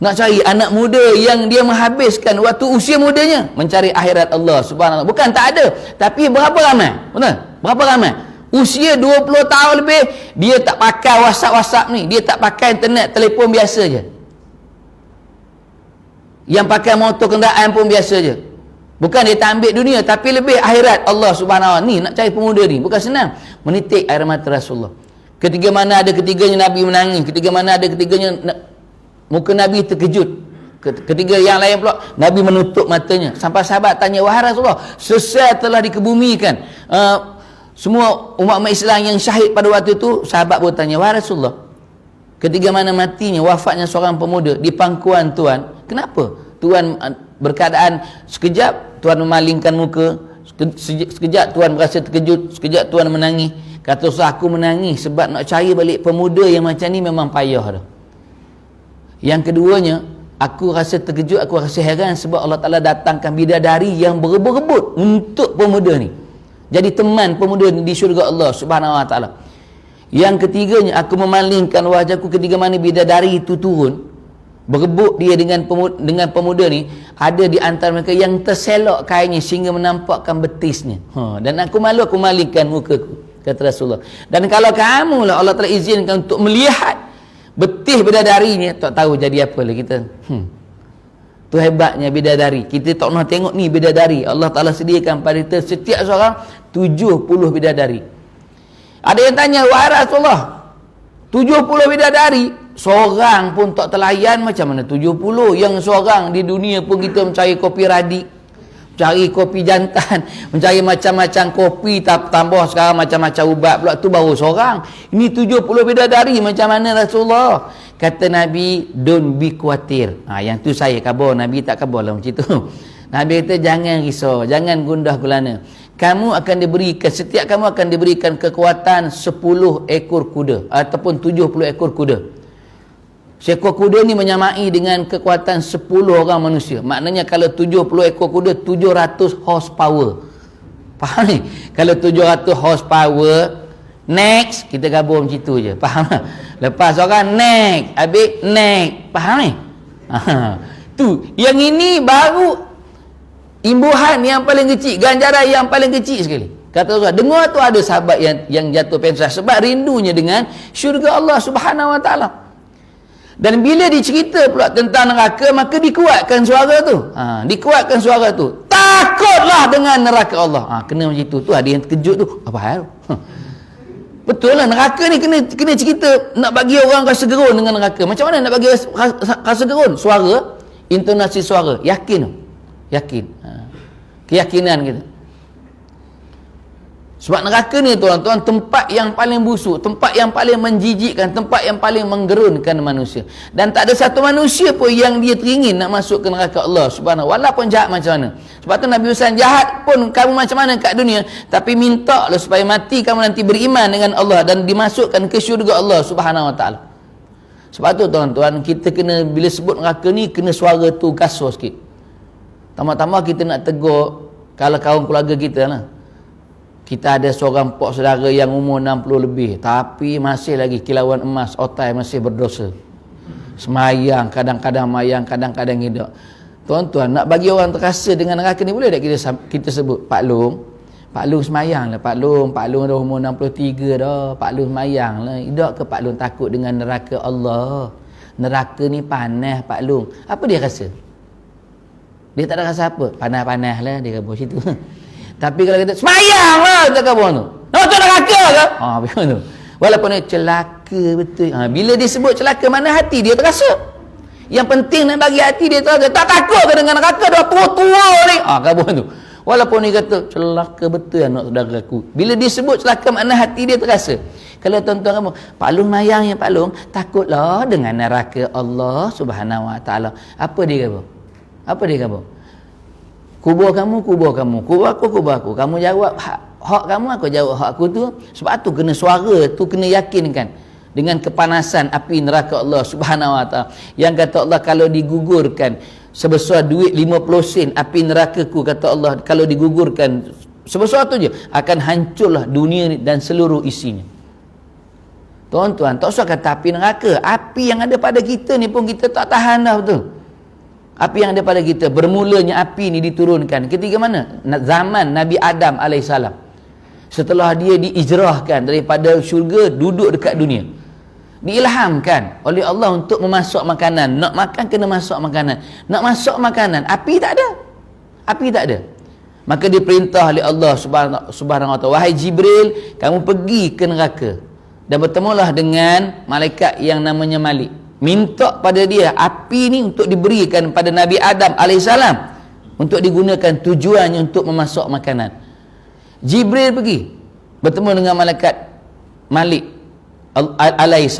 Nak cari anak muda yang dia menghabiskan waktu usia mudanya mencari akhirat Allah Subhanahu. Bukan tak ada, tapi berapa ramai? Betul? Berapa ramai? Usia 20 tahun lebih, dia tak pakai WhatsApp ni, dia tak pakai internet, telefon biasa je. Yang pakai motor kenderaan pun biasa je. Bukan dia tak ambil dunia, tapi lebih akhirat Allah Subhanahu Wa. Ni nak cari pemuda ni bukan senang. Menitik air mata Rasulullah. Ketika mana ada ketiganya Nabi menangis, ketika mana ada ketiganya muka Nabi terkejut. Ketiga yang lain pula Nabi menutup matanya. Sampai sahabat tanya, wahai Rasulullah, selesai telah dikebumikan semua umat Islam yang syahid pada waktu itu. Sahabat bertanya, wahai Rasulullah, ketika mana matinya, wafatnya seorang pemuda di pangkuan Tuan, kenapa Tuan berkeadaan sekejap Tuan memalingkan muka, sekejap Tuan berasa terkejut, sekejap Tuan menangis? Kata Rasulullah, aku menangis sebab nak cari balik pemuda yang macam ni memang payah dah. Yang keduanya, aku rasa terkejut, aku rasa heran sebab Allah Ta'ala datangkan bidadari yang berebut-rebut untuk pemuda ni, jadi teman pemuda ni di syurga Allah Subhanahu Wa Ta'ala. Yang ketiganya, aku memalingkan wajahku ketika mana bidadari itu turun, berebut dia dengan pemuda ni. Ada di antara mereka yang terselok kainnya sehingga menampakkan betisnya. Dan aku malu, aku malingkan mukaku, kata Rasulullah. Dan kalau kamu lah Allah telah izinkan untuk melihat betis bidadarinya, tak tahu jadi apa lah kita. Tu hebatnya bidadari. Kita tak pernah tengok ni bidadari. Allah Ta'ala sediakan pada kita setiap seorang 70 bidadari. Ada yang tanya, wahai Rasulullah, 70 bidadari, seorang pun tak terlayan, macam mana 70? Yang seorang di dunia pun kita mencari kopi radik, mencari kopi jantan, mencari macam-macam kopi, tambah sekarang macam-macam ubat pula, tu baru seorang. Ini 70 bidadari, macam mana Rasulullah? Kata Nabi, don't be khawatir. Yang tu saya khabar, Nabi tak khabar lah macam tu. Nabi kata, jangan risau, jangan gundah gulana. Setiap kamu akan diberikan kekuatan 10 ekor kuda ataupun 70 ekor kuda. Seekor kuda ni menyamai dengan kekuatan 10 orang manusia. Maknanya kalau 70 ekor kuda, 700 horsepower. Faham ni? Kalau 700 horsepower, Next, kita gabung macam tu je. Faham tak? Lepas orang next, habis next. Faham ni? Tu, yang ini baru imbuhan yang paling kecil, ganjaran yang paling kecil sekali. Kata Rasulullah, dengar tu ada sahabat yang jatuh pingsan sebab rindunya dengan syurga Allah Subhanahu Wa Taala. Dan bila dicerita pula tentang neraka, maka dikuatkan suara tu. Dikuatkan suara tu. Takutlah dengan neraka Allah. Kena macam tu. Tu ada yang terkejut tu. Apa hal? Betul lah, neraka ni kena cerita nak bagi orang rasa gerun dengan neraka. Macam mana nak bagi rasa gerun? Suara, intonasi suara. Yakin tu. Yakin. Keyakinan kita. Sebab neraka ni tuan-tuan, tempat yang paling busuk, tempat yang paling menjijikkan, tempat yang paling menggerunkan manusia. Dan tak ada satu manusia pun yang dia teringin nak masuk ke neraka Allah Subhanahu, walaupun jahat macam mana. Sebab tu Nabi Musa, jahat pun kamu macam mana kat dunia, tapi minta lah supaya mati kamu nanti beriman dengan Allah dan dimasukkan ke syurga Allah Subhanahu Wa Taala. Sebab tu tuan-tuan, kita kena, bila sebut neraka ni, kena suara tu kasar sikit. Tambah-tambah kita nak tegur kalau kaum keluarga kita lah. Kita ada seorang pok saudara yang umur 60 lebih, tapi masih lagi kilauan emas, otai masih berdosa. Semayang, kadang-kadang mayang, kadang-kadang tidak. Tuan-tuan, nak bagi orang terasa dengan neraka ni, boleh tak kita sebut Pak Long semayang lah, Pak Long dah umur 63 dah, Pak Long semayang lah. Tidak ke Pak Long takut dengan neraka Allah? Neraka ni panas Pak Long. Apa dia rasa? Dia tak ada rasa apa? Panas-panas lah dia kata situ. Tapi kalau kita semayang lah, kita kata tu. Nak tu neraka ke? Betul tu. Walaupun dia celaka betul. Bila dia sebut celaka, mana hati dia terasa. Yang penting nak bagi hati dia terasa. Tak takut ke dengan neraka, dah tua-tua ni. Kabur tu. Walaupun dia kata celaka betul anak saudara aku. Bila dia sebut celaka, mana hati dia terasa. Kalau tuan-tuan kamu, Pak Long mayang ya Pak Long, takutlah dengan neraka Allah Subhanahu Wa Taala. Apa dia kata? Apa dia kata? Kubur kamu, kubur aku. Kamu jawab hak kamu, aku jawab hak aku tu. Sebab tu kena suara tu kena yakinkan dengan kepanasan api neraka Allah Subhanahu Wa Taala. Yang kata Allah, kalau digugurkan sebesar duit 50 sen api neraka-ku, kata Allah, kalau digugurkan sebesar tu je, akan hancurlah dunia dan seluruh isinya. Tuan-tuan, tak usah kata api neraka, api yang ada pada kita ni pun kita tak tahan dah betul. Api yang ada pada kita, bermulanya api ni diturunkan ketika mana? Zaman Nabi Adam AS. Setelah dia diijrahkan daripada syurga, duduk dekat dunia, diilhamkan oleh Allah untuk memasak makanan. Nak makan kena masak makanan. Nak masak makanan, api tak ada. Api tak ada. Maka diperintah oleh Allah Subhanahu Wa Taala, wahai Jibril, kamu pergi ke neraka dan bertemulah dengan malaikat yang namanya Malik. Minta pada dia api ni untuk diberikan pada Nabi Adam AS, untuk digunakan tujuannya untuk memasak makanan. Jibril pergi bertemu dengan malaikat Malik AS.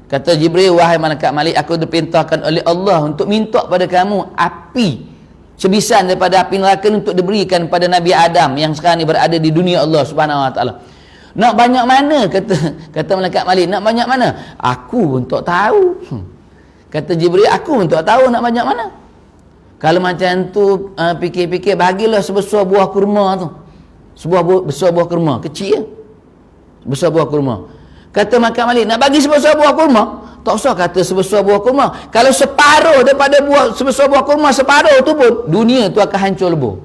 Kata Jibril, wahai malaikat Malik, aku diperintahkan oleh Allah untuk minta pada kamu api sebisan daripada api neraka untuk diberikan pada Nabi Adam yang sekarang ni berada di dunia Allah Subhanahu Wa Taala. Nak banyak mana? Kata malaikat Malik, nak banyak mana? Aku pun tak tahu. Kata Jibril, aku pun tak tahu nak banyak mana. Kalau macam tu fikir-fikir, bagilah sebesar buah kurma tu. Besar buah kurma, kecil je. Besar buah kurma. Kata malaikat Malik, nak bagi sebesar buah kurma? Tak usah kata sebesar buah kurma. Kalau separuh daripada sebesar buah kurma, separuh tu pun, dunia tu akan hancur lebur.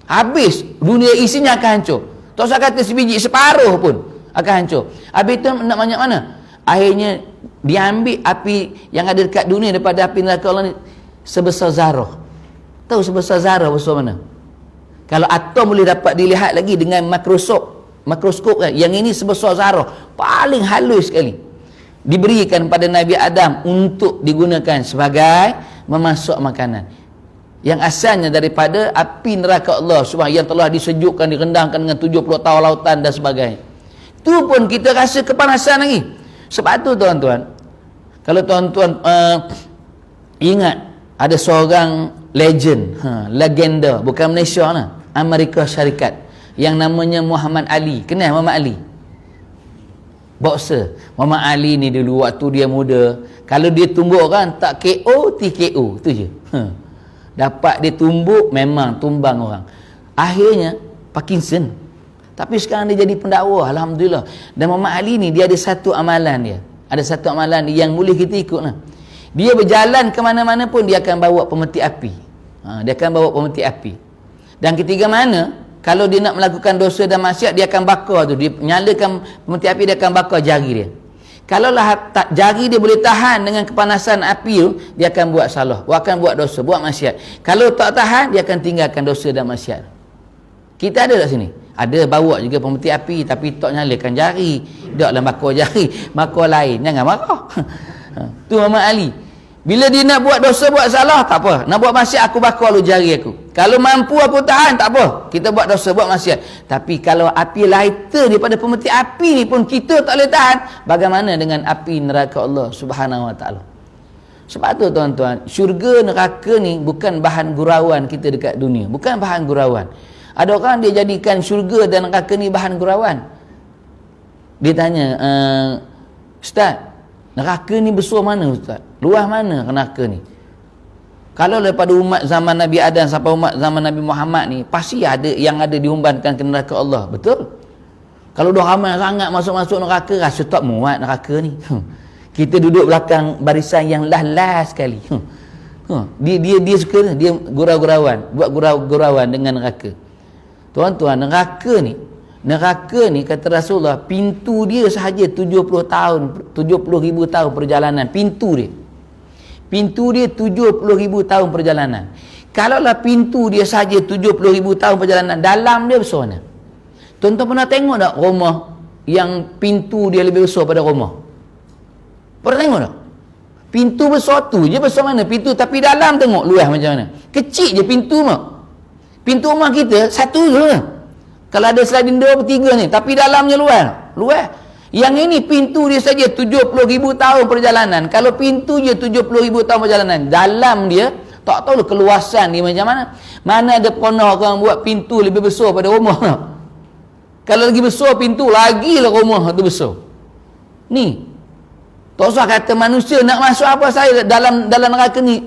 Habis, dunia isinya akan hancur. Tak usah kata sebiji, separuh pun akan hancur. Habis tu nak banyak mana? Akhirnya diambil api yang ada dekat dunia daripada api neraka Allah ni sebesar zarah. Tahu sebesar zarah besar mana? Kalau atom boleh dapat dilihat lagi dengan makroskop kan? Yang ini sebesar zarah, paling halus sekali. Diberikan pada Nabi Adam untuk digunakan sebagai memasak makanan. Yang asalnya daripada api neraka Allah Subhanahu yang telah disejukkan, direndahkan dengan 70 tahun lautan dan sebagainya. Tu pun kita rasa kepanasan lagi. Sebab tu tuan-tuan, kalau tuan-tuan ingat ada seorang legenda, bukan Malaysia lah, Amerika Syarikat, yang namanya Muhammad Ali. Kenal Muhammad Ali? Boxer. Muhammad Ali ni dulu waktu dia muda, kalau dia tumbuk kan, tak KO, TKO, tu je. Dapat dia tumbuk, memang tumbang orang. Akhirnya Parkinson. Tapi sekarang dia jadi pendakwa, alhamdulillah. Dan Muhammad Ali ni dia ada satu amalan dia. Ada satu amalan yang boleh kita ikutlah. Dia berjalan ke mana-mana pun dia akan bawa pemeti api. Dia akan bawa pemeti api. Dan ketiga mana, kalau dia nak melakukan dosa dan maksiat, dia akan bakar tu. Dia nyalakan pemeti api, dia akan bakar jari dia. Kalaulah jari dia boleh tahan dengan kepanasan api tu, dia akan buat salah, akan buat dosa, buat maksiat. Kalau tak tahan, dia akan tinggalkan dosa dan maksiat. Kita ada tak sini? Ada bawa juga pemeti api, tapi tak nyalakan jari. Taklah bakar jari, bakar lain. Jangan marah. Tu Muhammad Ali. Bila dia nak buat dosa, buat salah, tak apa. Nak buat maksiat, aku bakar lu jari aku. Kalau mampu aku tahan, tak apa. Kita buat dosa, buat maksiat. Tapi kalau api lighter daripada pemeti api ni pun kita tak boleh tahan, bagaimana dengan api neraka Allah Subhanahu Wa Taala? Sebab tu tuan-tuan, syurga neraka ni bukan bahan gurauan kita dekat dunia. Bukan bahan gurauan. Ada orang dia jadikan syurga dan neraka ni bahan gurauan. Dia tanya, Ustaz, neraka ni besar mana Ustaz? Luas mana neraka ni? Kalau daripada umat zaman Nabi Adam sampai umat zaman Nabi Muhammad ni, pasti ada yang ada diumbankan ke neraka Allah. Betul? Kalau dah ramai sangat masuk-masuk neraka, rasa tak muat neraka ni. Kita duduk belakang barisan yang last sekali. Dia suka, dia gurau-gurauan, buat gurau-gurauan dengan neraka. Tuan-tuan, neraka ni kata Rasulullah, pintu dia sahaja 70 ribu tahun perjalanan. Pintu dia 70 ribu tahun perjalanan. Kalaulah pintu dia sahaja 70 ribu tahun perjalanan, dalam dia besar mana? Tuan-tuan pernah tengok tak rumah yang pintu dia lebih besar pada rumah? Pernah tengok tak? Pintu besar tu je besar mana pintu, tapi dalam tengok luas macam mana. Kecil je pintu mah. Pintu rumah kita satu je. Kalau ada sliding door bertiga ni, tapi dalamnya luas. Yang ini pintu dia saja 70 ribu tahun perjalanan. Kalau pintu je 70 ribu tahun perjalanan, dalam dia tak tahu keluasan dia macam mana. Mana ada pernah orang buat pintu lebih besar pada rumah. Kalau lagi besar pintu, lagilah rumah tu besar. Ni tak usah kata manusia nak masuk apa saya dalam neraka ni,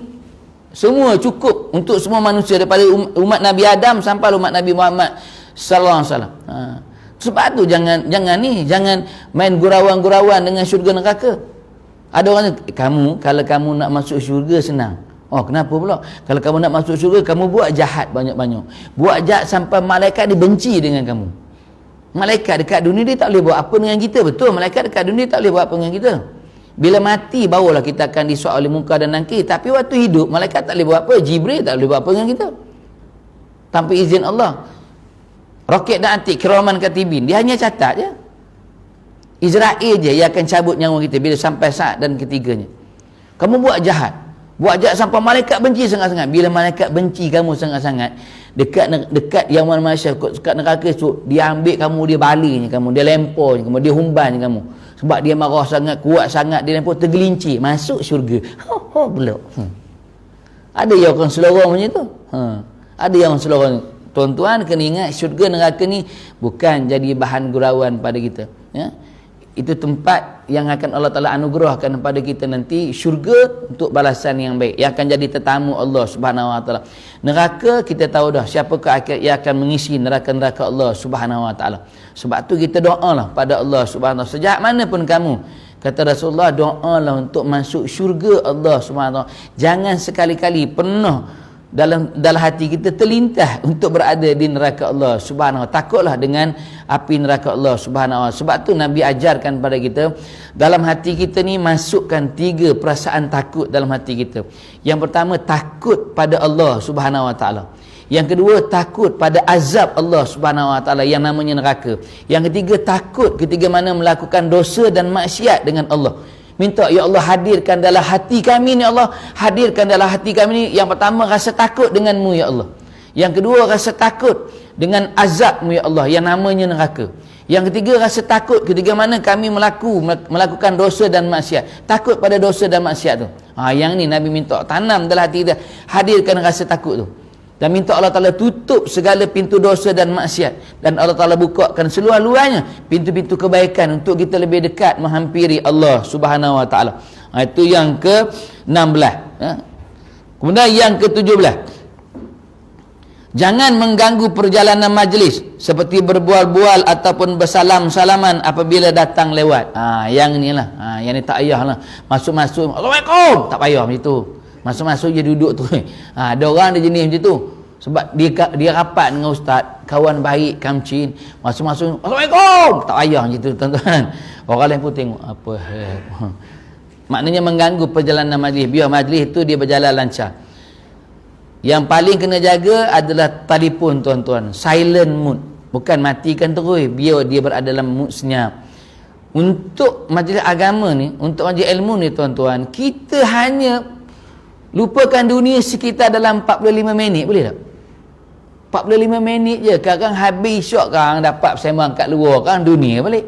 semua cukup untuk semua manusia, daripada umat Nabi Adam sampai umat Nabi Muhammad sallallahu alaihi wasallam. Sebab tu jangan main gurauan-gurauan dengan syurga neraka. Ada orang kamu, kalau kamu nak masuk syurga senang. Oh, kenapa pula? Kalau kamu nak masuk syurga, kamu buat jahat banyak-banyak. Buat jahat sampai malaikat dibenci dengan kamu. Malaikat dekat dunia dia tak boleh buat apa dengan kita. Betul, malaikat dekat dunia tak boleh buat apa dengan kita. Bila mati barulah kita akan disuap oleh Munkar dan Nakir. Tapi waktu hidup malaikat tak boleh buat apa, Jibril tak boleh buat apa dengan kita tanpa izin Allah. Roket dan Atik, kiraman katibin, dia hanya catat je. Israel je yang akan cabut nyawa kita bila sampai saat dan ketiganya. Kamu buat jahat sampai malaikat benci sangat-sangat. Bila malaikat benci kamu sangat-sangat, dekat yang mana masyarakat, dekat neraka tu, dia ambil kamu, dia balingnya kamu, dia lemparnya kamu, dia humbannya kamu. Sebab dia marah sangat, kuat sangat, dia lempar, tergelincir masuk syurga. Belok. Ada yang orang selorong macam tu. Ada yang selorong. Tuan-tuan kena ingat, syurga neraka ni bukan jadi bahan gurauan pada kita, ya. Itu tempat yang akan Allah Ta'ala anugerahkan kepada kita nanti, syurga untuk balasan yang baik, yang akan jadi tetamu Allah Subhanahu Wa Ta'ala. Neraka kita tahu dah siapakah yang akan mengisi neraka-neraka Allah Subhanahu Wa Ta'ala. Sebab tu kita doalah pada Allah Subhanahu Wa Ta'ala, sejak mana pun kamu, kata Rasulullah, doalah untuk masuk syurga Allah Subhanahu Wa Ta'ala. Jangan sekali-kali pernah dalam hati kita terlintas untuk berada di neraka Allah Subhanahu Wa Ta'ala. Takutlah dengan api neraka Allah Subhanahu Wa Ta'ala. Sebab tu Nabi ajarkan pada kita, dalam hati kita ni masukkan 3 perasaan takut dalam hati kita. Yang pertama, takut pada Allah Subhanahu Wa Ta'ala. Yang kedua, takut pada azab Allah Subhanahu Wa Ta'ala yang namanya neraka. Yang ketiga, takut ketika mana melakukan dosa dan maksiat dengan Allah. Minta, ya Allah, hadirkan dalam hati kami ni, Allah, hadirkan dalam hati kami ni. Yang pertama, rasa takut denganmu, ya Allah. Yang kedua, rasa takut dengan azabmu, ya Allah, yang namanya neraka. Yang ketiga, rasa takut ketika mana kami melakukan dosa dan maksiat. Takut pada dosa dan maksiat tu. Yang ni Nabi minta tanam dalam hati kita, hadirkan rasa takut tu. Dan minta Allah Ta'ala tutup segala pintu dosa dan maksiat, dan Allah Ta'ala bukakan seluar-luarnya pintu-pintu kebaikan untuk kita lebih dekat menghampiri Allah Subhanahu Wa Ta'ala. Itu yang ke-16. Kemudian yang ke-17, Jangan mengganggu perjalanan majlis seperti berbual-bual ataupun bersalam-salaman apabila datang lewat. Yang ni lah. Yang ni tak payahlah. Masuk-masuk, Assalamualaikum. Tak payah macam tu. Masuk-masuk je duduk tu. Ada orang dia jenis macam tu. Sebab dia rapat dengan ustaz, kawan baik, kamcin. Masuk-masuk, Assalamualaikum. Tak payah macam tu, tuan-tuan. Orang lain pun tengok apa. Maknanya mengganggu perjalanan majlis. Biar majlis tu dia berjalan lancar. Yang paling kena jaga adalah telefon, tuan-tuan. Silent mode. Bukan matikan terus. Biar dia berada dalam mood senyap. Untuk majlis agama ni, untuk majlis ilmu ni, tuan-tuan, kita hanya lupakan dunia sekitar dalam 45 minit. Boleh tak? 45 minit je. Kadang habis syok kan dapat sembang kat luar kan dunia balik.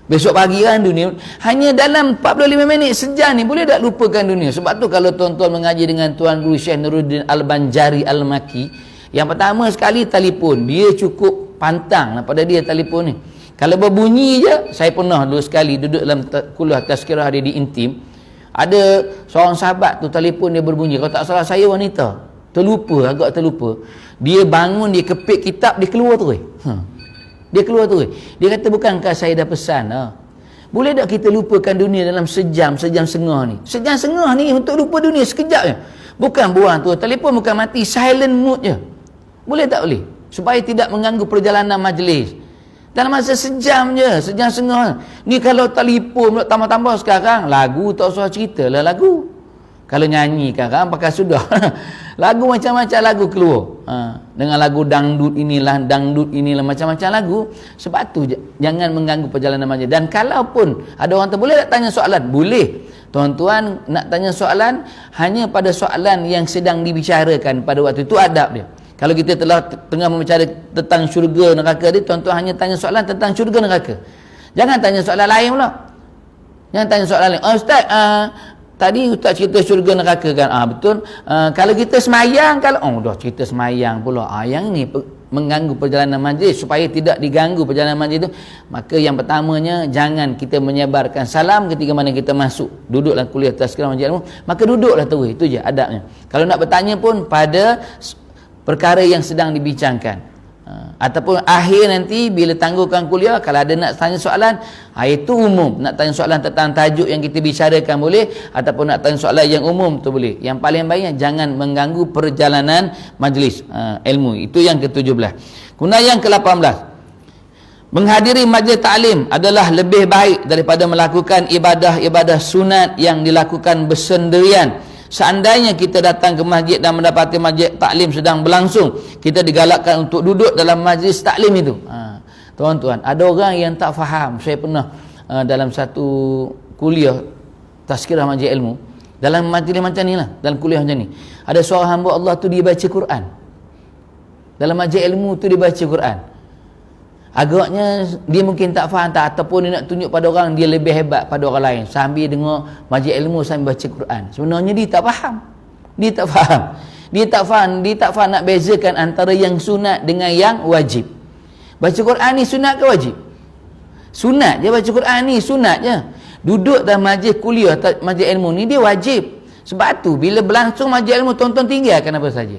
Besok pagi kan dunia. Hanya dalam 45 minit sejam ni boleh tak lupakan dunia. Sebab tu kalau tuan-tuan mengaji dengan Tuan Guru Syekh Nuruddin Al-Banjari Al-Maki, yang pertama sekali telefon. Dia cukup pantang lah pada dia telefon ni. Kalau berbunyi je, saya pernah dulu sekali duduk dalam kuliah tazkirah dia di Intim. Ada seorang sahabat tu telefon dia berbunyi. Kalau tak salah saya wanita. Agak terlupa. Dia bangun, dia kepit kitab, dia keluar tu. Dia keluar tu. Dia kata, bukankah saya dah pesan? Boleh tak kita lupakan dunia dalam sejam setengah ni? Sejam setengah ni untuk lupa dunia sekejap je. Bukan buang tu. Telefon bukan mati. Silent mode je. Boleh tak boleh? Supaya tidak mengganggu perjalanan majlis. Dalam masa sejam je. Sejam setengah. Ni kalau telefon tambah-tambah sekarang, lagu tak usah cerita lah lagu. Kalau nyanyi kan pakai sudah. Lagu macam-macam lagu keluar. Dengan lagu dangdut inilah macam-macam lagu. Sebab tu jangan mengganggu perjalanan majlis. Dan kalaupun ada orang tu boleh tak tanya soalan? Boleh. Tuan-tuan nak tanya soalan hanya pada soalan yang sedang dibicarakan pada waktu itu, adab dia. Kalau kita tengah membicara tentang syurga neraka dia, tuan-tuan hanya tanya soalan tentang syurga neraka. Jangan tanya soalan lain pula. Jangan tanya soalan lain. Ustaz, tadi ustaz cerita syurga neraka kan? Betul. Kalau kita semayang, dah cerita semayang pula. Yang ni mengganggu perjalanan majlis. Supaya tidak diganggu perjalanan majlis tu, maka yang pertamanya, jangan kita menyebarkan salam ketika mana kita masuk. Duduklah kuliah tazkirah majlis ilmu, maka duduklah tu. Itu je adabnya. Kalau nak bertanya pun pada perkara yang sedang dibincangkan. Ataupun akhir nanti bila tangguhkan kuliah, kalau ada nak tanya soalan, itu umum. Nak tanya soalan tentang tajuk yang kita bicarakan boleh, ataupun nak tanya soalan yang umum tu boleh. Yang paling baiknya jangan mengganggu perjalanan majlis ilmu. Itu yang ke-17. Kemudian yang ke-18, menghadiri majlis taklim adalah lebih baik daripada melakukan ibadah-ibadah sunat yang dilakukan bersendirian. Seandainya kita datang ke masjid dan mendapati majlis taklim sedang berlangsung, kita digalakkan untuk duduk dalam majlis taklim itu. Tuan-tuan, ada orang yang tak faham. Saya pernah dalam satu kuliah tazkirah majlis ilmu, dalam majlis macam ni lah, dalam kuliah macam ni, ada seorang hamba Allah tu dia baca Quran. Dalam majlis ilmu tu dia baca Quran. Agaknya dia mungkin tak faham ataupun dia nak tunjuk pada orang dia lebih hebat pada orang lain sambil dengar majlis ilmu sambil baca Quran. Sebenarnya dia tak faham. Dia tak faham nak bezakan antara yang sunat dengan yang wajib. Baca Quran ni sunat ke wajib? Sunat je baca Quran ni, sunat je. Duduk dalam majlis kuliah, majlis ilmu ni dia wajib. Sebab tu bila berlangsung majlis ilmu, tonton tinggalkan apa saja.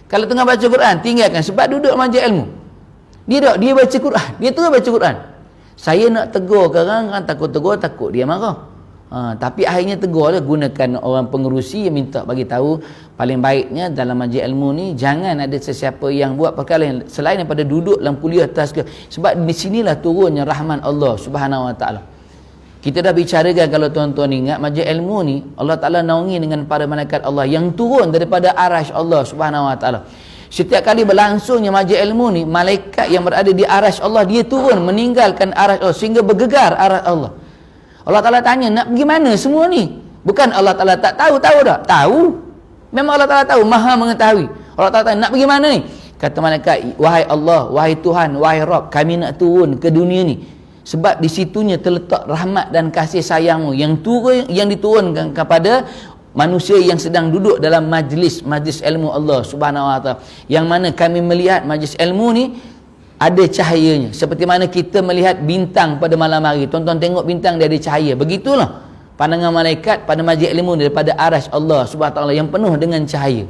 Kalau tengah baca Quran, tinggalkan, sebab duduk majlis ilmu. Dia baca Quran. Dia terus baca Quran. Saya nak tegur orang kan, takut dia marah. Tapi akhirnya tegurlah, gunakan orang pengerusi yang minta bagi tahu paling baiknya dalam majlis ilmu ni jangan ada sesiapa yang buat perkara yang selain daripada duduk dalam kuliah tazkirah. Sebab di sinilah turunnya rahman Allah Subhanahu Wa Taala. Kita dah bicarakan, kalau tuan-tuan ingat, majlis ilmu ni Allah Taala naungi dengan para malaikat Allah yang turun daripada arasy Allah Subhanahu Wa Taala. Setiap kali berlangsungnya majlis ilmu ni, malaikat yang berada di arasy Allah dia turun meninggalkan arasy Allah sehingga bergegar arasy Allah. Allah Taala tanya, nak pergi mana semua ni? Bukan Allah Taala tak tahu tak? Tahu. Memang Allah Taala tahu, Maha mengetahui. Allah Taala tanya, nak pergi mana ni? Kata malaikat, wahai Allah, wahai Tuhan, wahai Rabb, kami nak turun ke dunia ni. Sebab di situnya terletak rahmat dan kasih sayangmu yang diturunkan kepada manusia yang sedang duduk dalam majlis ilmu Allah Subhanahu Wa Taala, yang mana kami melihat majlis ilmu ni ada cahayanya, seperti mana kita melihat bintang pada malam hari. Tonton tengok bintang dia ada cahaya. Begitulah pandangan malaikat pada majlis ilmu daripada arasy Allah Subhanahu Wa Taala yang penuh dengan cahaya.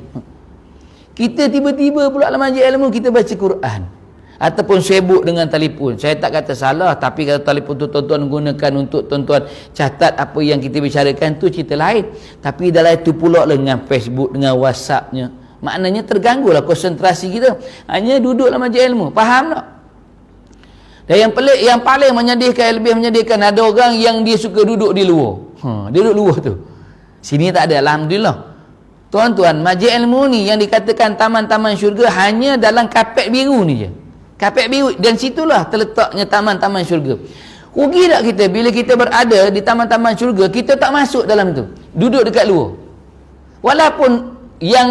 Kita tiba-tiba pula dalam majlis ilmu kita baca Quran ataupun sibuk dengan telefon. Saya tak kata salah, tapi kalau telefon tu tuan-tuan gunakan untuk tuan-tuan catat apa yang kita bicarakan, tu cerita lain. Tapi dalam itu pula dengan Facebook, dengan WhatsAppnya, maknanya terganggulah konsentrasi kita. Hanya duduk dalam majlis ilmu. Faham tak? Dan yang pelik, yang paling menyedihkan, lebih menyedihkan, ada orang yang dia suka duduk di luar. Dia duduk luar tu. Sini tak ada, alhamdulillah. Tuan-tuan, majlis ilmu ni yang dikatakan taman-taman syurga hanya dalam kapet biru ni je. Kapet biru, dan situlah terletaknya taman-taman syurga. Rugi tak kita bila kita berada di taman-taman syurga, kita tak masuk dalam tu, duduk dekat luar. Walaupun yang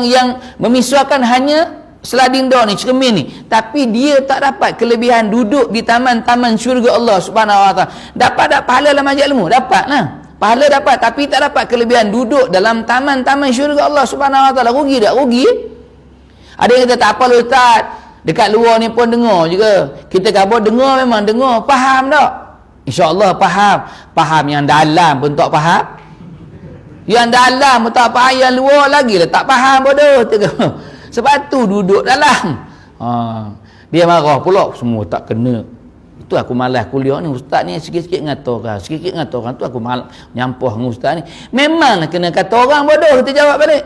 memisahkan hanya sliding door ni, cermin ni, tapi dia tak dapat kelebihan duduk di taman-taman syurga Allah Subhanahu Wa Taala. Dapat tak pahala dalam majlis ilmu? Dapat lah. Pahala dapat, tapi tak dapat kelebihan duduk dalam taman-taman syurga Allah Subhanahu Wa Taala. Rugi tak? Rugi. Ada yang kata tak apa lah Ustaz, dekat luar ni pun dengar juga. Kita kata dengar, memang dengar. Faham tak? InsyaAllah faham. Faham yang dalam pun tak faham. Yang dalam pun tak faham, yang luar lagi lah tak faham bodoh. Sebab tu duduk dalam. Dia marah pula, semua tak kena. Itu aku malas kuliah ni. Ustaz ni sikit-sikit ngatakan, sikit-sikit ngatakan. Tu aku malas nyampah dengan ustaz ni. Memang kena kata orang bodoh, kita jawab balik.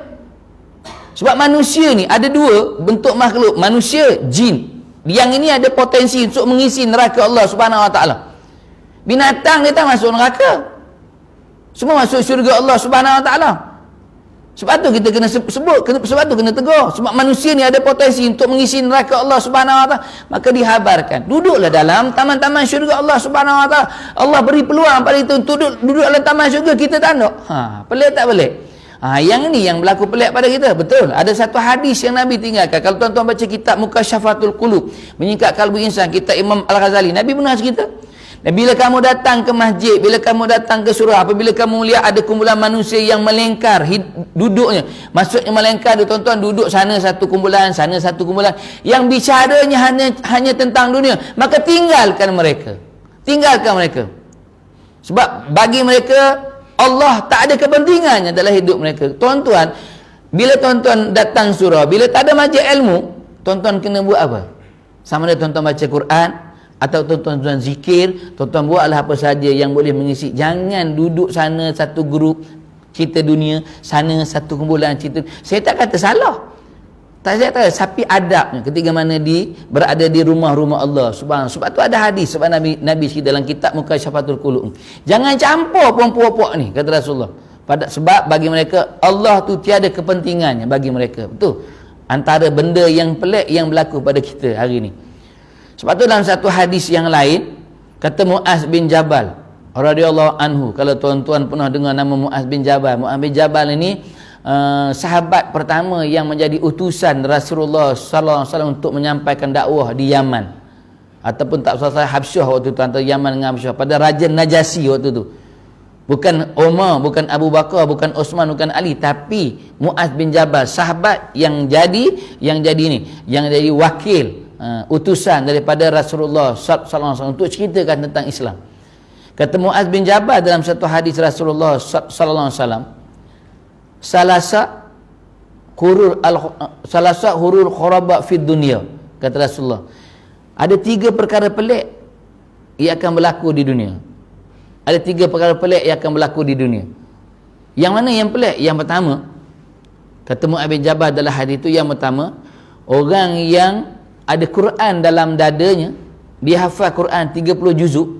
Sebab manusia ni ada dua bentuk makhluk, manusia, jin. Yang ini ada potensi untuk mengisi neraka Allah Subhanahu Wa Taala. Binatang dia tak masuk neraka. Semua masuk syurga Allah Subhanahu Wa Taala. Sebab tu kita kena sebut, sebab tu kena tegur. Sebab manusia ni ada potensi untuk mengisi neraka Allah Subhanahu Wa Taala. Maka dihabarkan, duduklah dalam taman-taman syurga Allah Subhanahu Wa Taala. Allah beri peluang pada itu untuk duduk dalam taman syurga, kita tak nak. Pelik tak pelik? Yang ini yang berlaku pelik pada kita. Betul, ada satu hadis yang Nabi tinggalkan. Kalau tuan-tuan baca kitab Mukasyafatul Qulub, Menyingkap Kalbu Insan, kitab Imam Al-Ghazali, Nabi pernah cerita. Dan bila kamu datang ke masjid, bila kamu datang ke surau, apabila kamu lihat ada kumpulan manusia yang melengkar duduknya, maksudnya melengkar, tuan-tuan, duduk sana satu kumpulan, sana satu kumpulan, yang bicaranya hanya tentang dunia, maka tinggalkan mereka. Tinggalkan mereka. Sebab bagi mereka Allah tak ada kepentingannya dalam hidup mereka. Tuan-tuan, bila tuan-tuan datang surau, bila tak ada majlis ilmu, tuan-tuan kena buat apa? Sama ada tuan-tuan baca Quran, atau tuan-tuan zikir, tuan-tuan buatlah apa saja yang boleh mengisi. Jangan duduk sana satu grup cerita dunia, sana satu kumpulan cerita. Saya tak kata salah, saya tak kata, tapi adabnya ketika mana berada di rumah-rumah Allah Subhanahu. Sebab tu ada hadis, sebab Nabi cerita dalam kitab Mukasyafatul Qulub, jangan campur puak-puak ni, kata Rasulullah. Sebab bagi mereka Allah tu tiada kepentingannya bagi mereka. Betul. Antara benda yang pelik yang berlaku pada kita hari ni. Sebab tu dalam satu hadis yang lain, kata Muaz bin Jabal radhiyallahu anhu, kalau tuan-tuan pernah dengar nama Muaz bin Jabal. Muaz bin Jabal ini sahabat pertama yang menjadi utusan Rasulullah sallallahu alaihi wasallam untuk menyampaikan dakwah di Yaman, ataupun tak salah Habsyah waktu tu, antara Yaman dengan Habsyah, pada Raja Najasyi waktu tu. Bukan Umar, bukan Abu Bakar, bukan Osman, bukan Ali, tapi Muaz bin Jabal, sahabat yang jadi wakil, utusan daripada Rasulullah sallallahu alaihi wasallam untuk ceritakan tentang Islam. Kata Muaz bin Jabal dalam satu hadis Rasulullah sallallahu alaihi wasallam, salasa hurul khuraba fid dunya, kata Rasulullah, ada 3 perkara pelik yang akan berlaku di dunia. Ada 3 perkara pelik yang akan berlaku di dunia. Yang mana yang pelik? Yang pertama, kata Muaz bin Jabal dalam hadis itu, yang pertama, orang yang ada Quran dalam dadanya, dia hafal Quran 30 juzuk,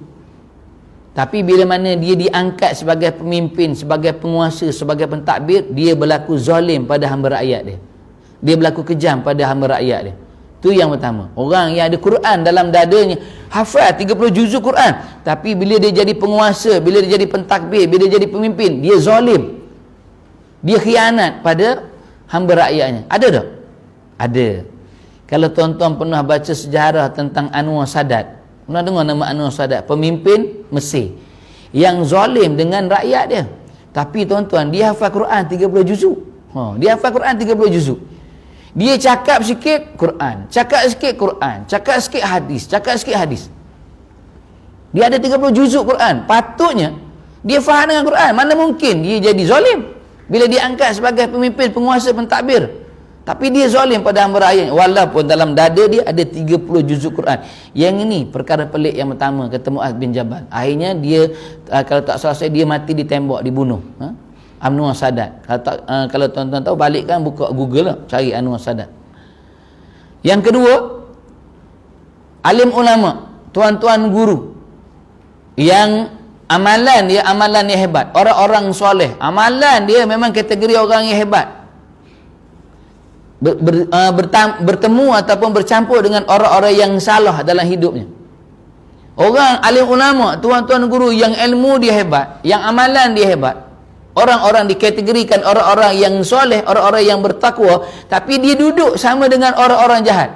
tapi bila mana dia diangkat sebagai pemimpin, sebagai penguasa, sebagai pentadbir, dia berlaku zalim pada hamba rakyat dia. Dia berlaku kejam pada hamba rakyat dia. Itu yang pertama. Orang yang ada Quran dalam dadanya, hafal 30 juzuk Quran, tapi bila dia jadi penguasa, bila dia jadi pentadbir, bila dia jadi pemimpin, dia zalim. Dia khianat pada hamba rakyatnya. Ada tak? Ada. Kalau tuan-tuan pernah baca sejarah tentang Anwar Sadat, pernah dengar nama Anwar Sadat, pemimpin Mesir yang zalim dengan rakyat dia. Tapi tuan-tuan, dia hafal Quran 30 juzuk. Dia hafal Quran 30 juzuk. Dia cakap sikit Quran, cakap sikit Quran, cakap sikit hadis, cakap sikit hadis. Dia ada 30 juzuk Quran. Patutnya dia faham dengan Quran. Mana mungkin dia jadi zalim bila dia angkat sebagai pemimpin, penguasa, pentadbir. Tapi dia zalim pada hamba rakyat, walaupun dalam dada dia ada 30 juzuk Quran. Yang ini perkara pelik yang pertama kata Muaz bin Jabal. Akhirnya dia kalau tak selesai dia mati ditembak, dibunuh. Anwar Sadat. Kalau tuan-tuan tahu, balikkan buka Google lah, cari Anwar Sadat. Yang kedua, alim ulama, tuan-tuan guru yang amalan dia hebat, orang-orang soleh, amalan dia memang kategori orang yang hebat. Bertemu ataupun bercampur dengan orang-orang yang salah dalam hidupnya. Orang alim ulama, tuan-tuan guru yang ilmu dia hebat, yang amalan dia hebat, orang-orang dikategorikan orang-orang yang soleh, orang-orang yang bertakwa, tapi dia duduk sama dengan orang-orang jahat.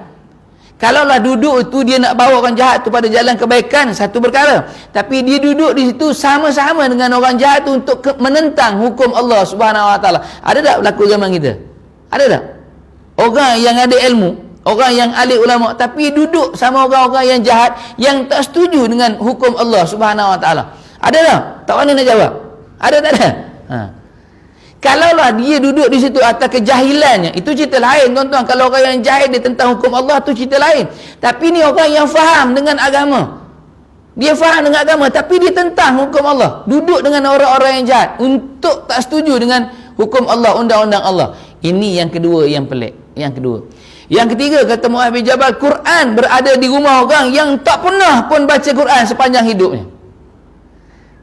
Kalaulah duduk itu dia nak bawa orang jahat tu pada jalan kebaikan, satu perkara, tapi dia duduk di situ sama-sama dengan orang jahat tu untuk menentang hukum Allah Subhanahu Wa Taala. Ada tak berlaku zaman kita? Ada tak? Orang yang ada ilmu, orang yang ahli ulama, tapi duduk sama orang-orang yang jahat, yang tak setuju dengan hukum Allah Subhanahu Wa Taala. Ada tak? Tak mana nak jawab? Ada tak ada? Kalaulah dia duduk di situ atas kejahilannya, itu cerita lain tuan-tuan. Kalau orang yang jahil dia tentang hukum Allah, tu cerita lain. Tapi ni orang yang faham dengan agama. Dia faham dengan agama, tapi dia tentang hukum Allah. Duduk dengan orang-orang yang jahat untuk tak setuju dengan hukum Allah, undang-undang Allah. Ini yang kedua yang pelik. Yang kedua. Yang ketiga, kata Muaz bin Jabal, Quran berada di rumah orang yang tak pernah pun baca Quran sepanjang hidupnya.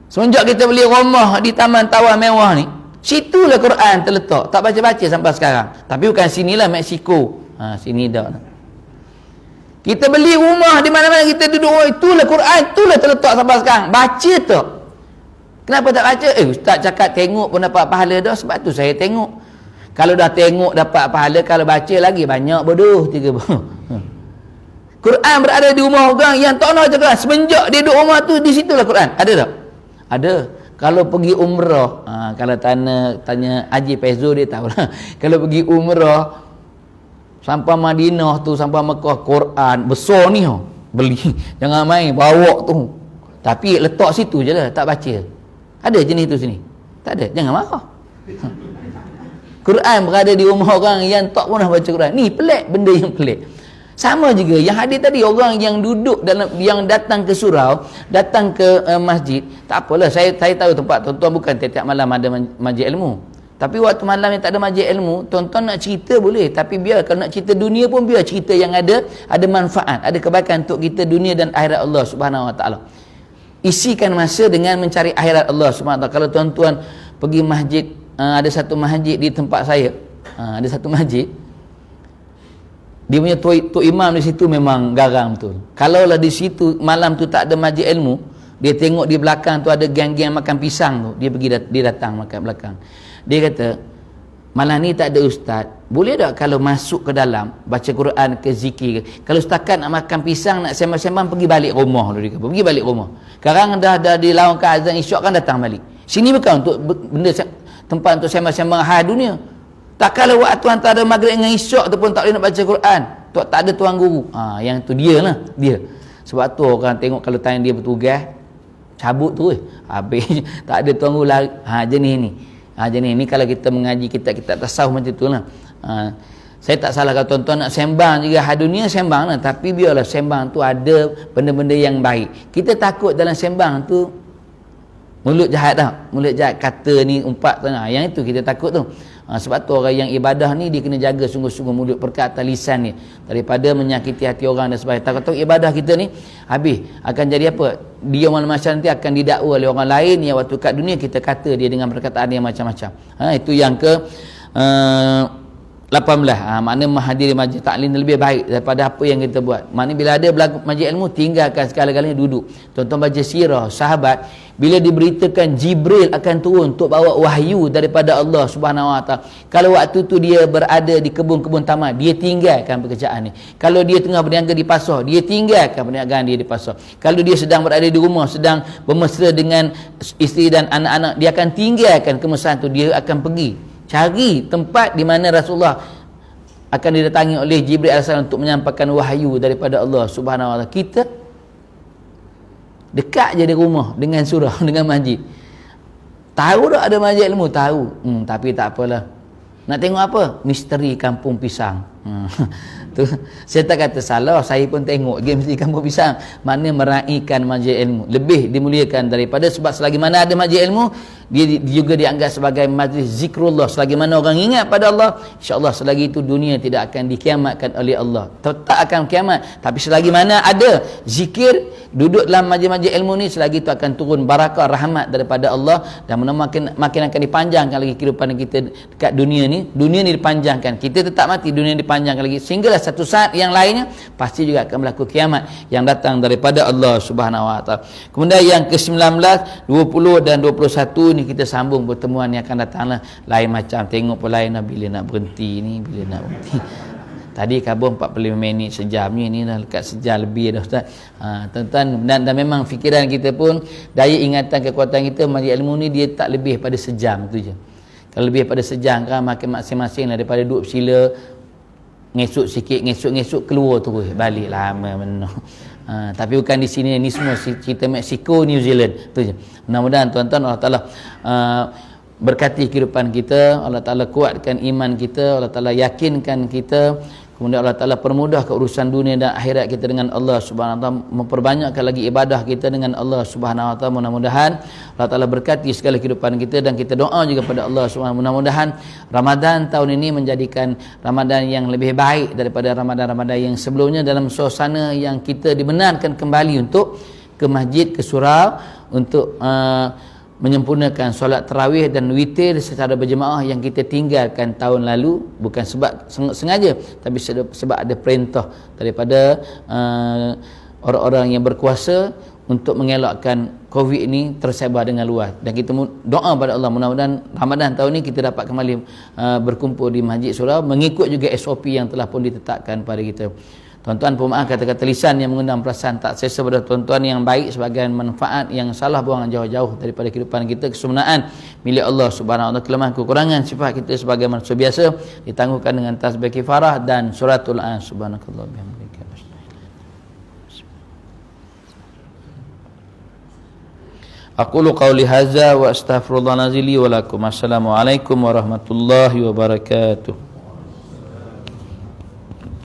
Semenjak kita beli rumah di Taman Tawar Mewah ni, situlah Quran terletak, tak baca-baca sampai sekarang. Tapi bukan sinilah, Mexico. Sini dah. Kita beli rumah di mana-mana kita duduk, itulah Quran, itulah terletak sampai sekarang. Baca tak? Kenapa tak baca? Ustaz cakap tengok pun dapat pahala dah, sebab tu saya tengok. Kalau dah tengok dapat pahala, kalau baca lagi banyak bodoh. 3 bodoh. Quran berada di rumah orang yang tak nak baca Quran. Semenjak dia duduk rumah tu, di situlah Quran. Ada tak? Ada. Kalau pergi umrah, kalau tanya Haji Faizo dia tahu lah. Kalau pergi umrah sampai Madinah tu, sampai Mekah, Quran besar ni beli. Jangan main bawa tu. Tapi letak situ je lah, tak baca. Ada jenis tu sini? Tak ada. Jangan marah. Quran berada di rumah orang yang tak pernah baca Quran. Ni pelik, benda yang pelik. Sama juga yang hadir tadi, orang yang duduk dalam, yang datang ke surau, datang ke masjid. Tak apalah, saya tahu tempat tuan-tuan bukan tiap-tiap malam ada majlis ilmu. Tapi waktu malam yang tak ada majlis ilmu, tuan-tuan nak cerita boleh, tapi biar, kalau nak cerita dunia pun biar cerita yang ada manfaat, ada kebaikan untuk kita dunia dan akhirat Allah Subhanahu Wa Taala. Isikan masa dengan mencari akhirat Allah Subhanahu Wa Taala. Kalau tuan-tuan pergi masjid, ada satu masjid di tempat saya, ada satu masjid, dia punya tok imam di situ memang garang betul. Kalaulah di situ malam tu tak ada majlis ilmu, dia tengok di belakang tu ada geng-geng makan pisang tu, dia datang makan belakang. Dia kata, malam ni tak ada ustaz, boleh tak kalau masuk ke dalam baca Quran ke zikir? Kalau setakat nak makan pisang, nak sembang-sembang, pergi balik rumah dulu. Dia kata, pergi balik rumah. Sekarang dah dilaungkan azan isyak kan, datang balik. Sini bukan untuk benda tempat untuk sembang-sembang hal dunia. Tak kalau waktu antara maghrib dengan isyak tu pun tak boleh nak baca Quran, tak ada tuan guru. Yang tu dia lah, dia. Sebab tu orang tengok kalau tanya dia bertugas, cabut tu habis. Tak ada tuan guru lari. Jenis ni. Jenis ni kalau kita mengaji kita tasawuf macam tu lah. Saya tak salah kalau tuan-tuan nak sembang juga hal dunia, sembang lah. Tapi biarlah sembang tu ada benda-benda yang baik. Kita takut dalam sembang tu mulut jahat dah. Mulut jahat, kata ni umpat tu. Yang itu kita takut tu. Sebab tu orang yang ibadah ni dia kena jaga sungguh-sungguh mulut, perkataan, lisan ni, daripada menyakiti hati orang dan sebagainya. Takut ibadah kita ni habis akan jadi apa? Dia masyarakat nanti akan didakwa oleh orang lain yang waktu kat dunia kita kata dia dengan perkataan yang macam-macam. Itu yang ke 18. Makna menghadiri majlis taklim lebih baik daripada apa yang kita buat. Makna bila ada berlaku majlis ilmu, tinggalkan segala-galanya, duduk. Tuan-tuan baca sirah sahabat, bila diberitakan Jibril akan turun untuk bawa wahyu daripada Allah Subhanahu Wa Taala. Kalau waktu tu dia berada di kebun-kebun tamat, dia tinggalkan pekerjaan ni. Kalau dia tengah berniaga di pasar, dia tinggalkan perniagaan dia di pasar. Kalau dia sedang berada di rumah, sedang bermesra dengan isteri dan anak-anak, dia akan tinggalkan kemesraan tu, dia akan pergi cari tempat di mana Rasulullah akan didatangi oleh Jibril AS untuk menyampaikan wahyu daripada Allah Subhanahu Wa Taala. Kita dekat je di rumah dengan surau, dengan masjid. Tahu tak ada majlis ilmu? Tahu. Tapi tak apalah. Nak tengok apa? Misteri Kampung Pisang. Tu saya tak kata salah, saya pun tengok game Misteri Kampung Pisang. Mana meraihkan majlis ilmu lebih dimuliakan daripada, sebab selagi mana ada majlis ilmu, dia juga dianggap sebagai majlis zikrullah. Selagi mana orang ingat pada Allah, insya-Allah selagi itu dunia tidak akan dikiamatkan oleh Allah. Tak akan kiamat, tapi selagi mana ada zikir, duduk dalam majlis-majlis ilmu ni, selagi itu akan turun barakah rahmat daripada Allah, dan makin akan dipanjangkan lagi kehidupan kita dekat dunia ni. Dunia ni dipanjangkan, kita tetap mati, dunia dipanjangkan lagi, sehinggalah satu saat yang lainnya pasti juga akan berlaku kiamat yang datang daripada Allah Subhanahu Wa Taala. Kemudian yang ke-19, 20 dan 21 ni kita sambung pertemuan yang akan datang lah. Lain macam, tengok pun lain lah, bila nak berhenti ni, bila nak berhenti. Tadi kabur 45 minit, sejam ni dah dekat sejam lebih dah Ustaz. Tuan-tuan, dan memang fikiran kita pun, daya ingatan kekuatan kita majlis ilmu ni dia tak lebih pada sejam tu je. Kalau lebih pada sejam kan, makin masing-masing daripada duduk sila, ngesuk sikit, ngesuk keluar terus, balik lama benar. Tapi bukan di sini, ni semua cerita Mexico, New Zealand tu je. Mudah-mudahan tuan-tuan Allah Ta'ala berkati kehidupan kita, Allah Ta'ala kuatkan iman kita, Allah Ta'ala yakinkan kita, kemudian Allah Ta'ala permudahkan urusan dunia dan akhirat kita dengan Allah Subhanahu Wa Ta'ala, memperbanyakkan lagi ibadah kita dengan Allah Subhanahu Wa Ta'ala. Mudah-mudahan Allah Ta'ala berkati segala kehidupan kita, dan kita doa juga pada Allah Subhanahu. Mudah-mudahan Ramadan tahun ini menjadikan Ramadan yang lebih baik daripada Ramadan-Ramadan yang sebelumnya, dalam suasana yang kita dibenarkan kembali untuk ke masjid, ke surau, untuk menyempurnakan solat tarawih dan witir secara berjemaah yang kita tinggalkan tahun lalu, bukan sebab sengaja, tapi sebab ada perintah daripada orang-orang yang berkuasa untuk mengelakkan COVID ini tersebar dengan luas. Dan kita doa pada Allah, mudah-mudahan Ramadan tahun ini kita dapat kembali berkumpul di masjid surau, mengikut juga SOP yang telah pun ditetapkan pada kita. Tuan-tuan, pemaaf kata-kata lisan yang mengundang perasaan tak selesa pada tuan-tuan yang baik sebagai manfaat, yang salah buang jauh-jauh daripada kehidupan kita. Kesempurnaan milik Allah Subhanahu Wa Taala. Kelemahan kekurangan sifat kita sebagai manusia biasa ditangguhkan dengan tasbih kifarah dan suratul an. Subhanakallah bihamdika. Aqulu qawli hadza wa astaghfirullah nazili wa lakum. Assalamualaikum warahmatullahi wabarakatuh.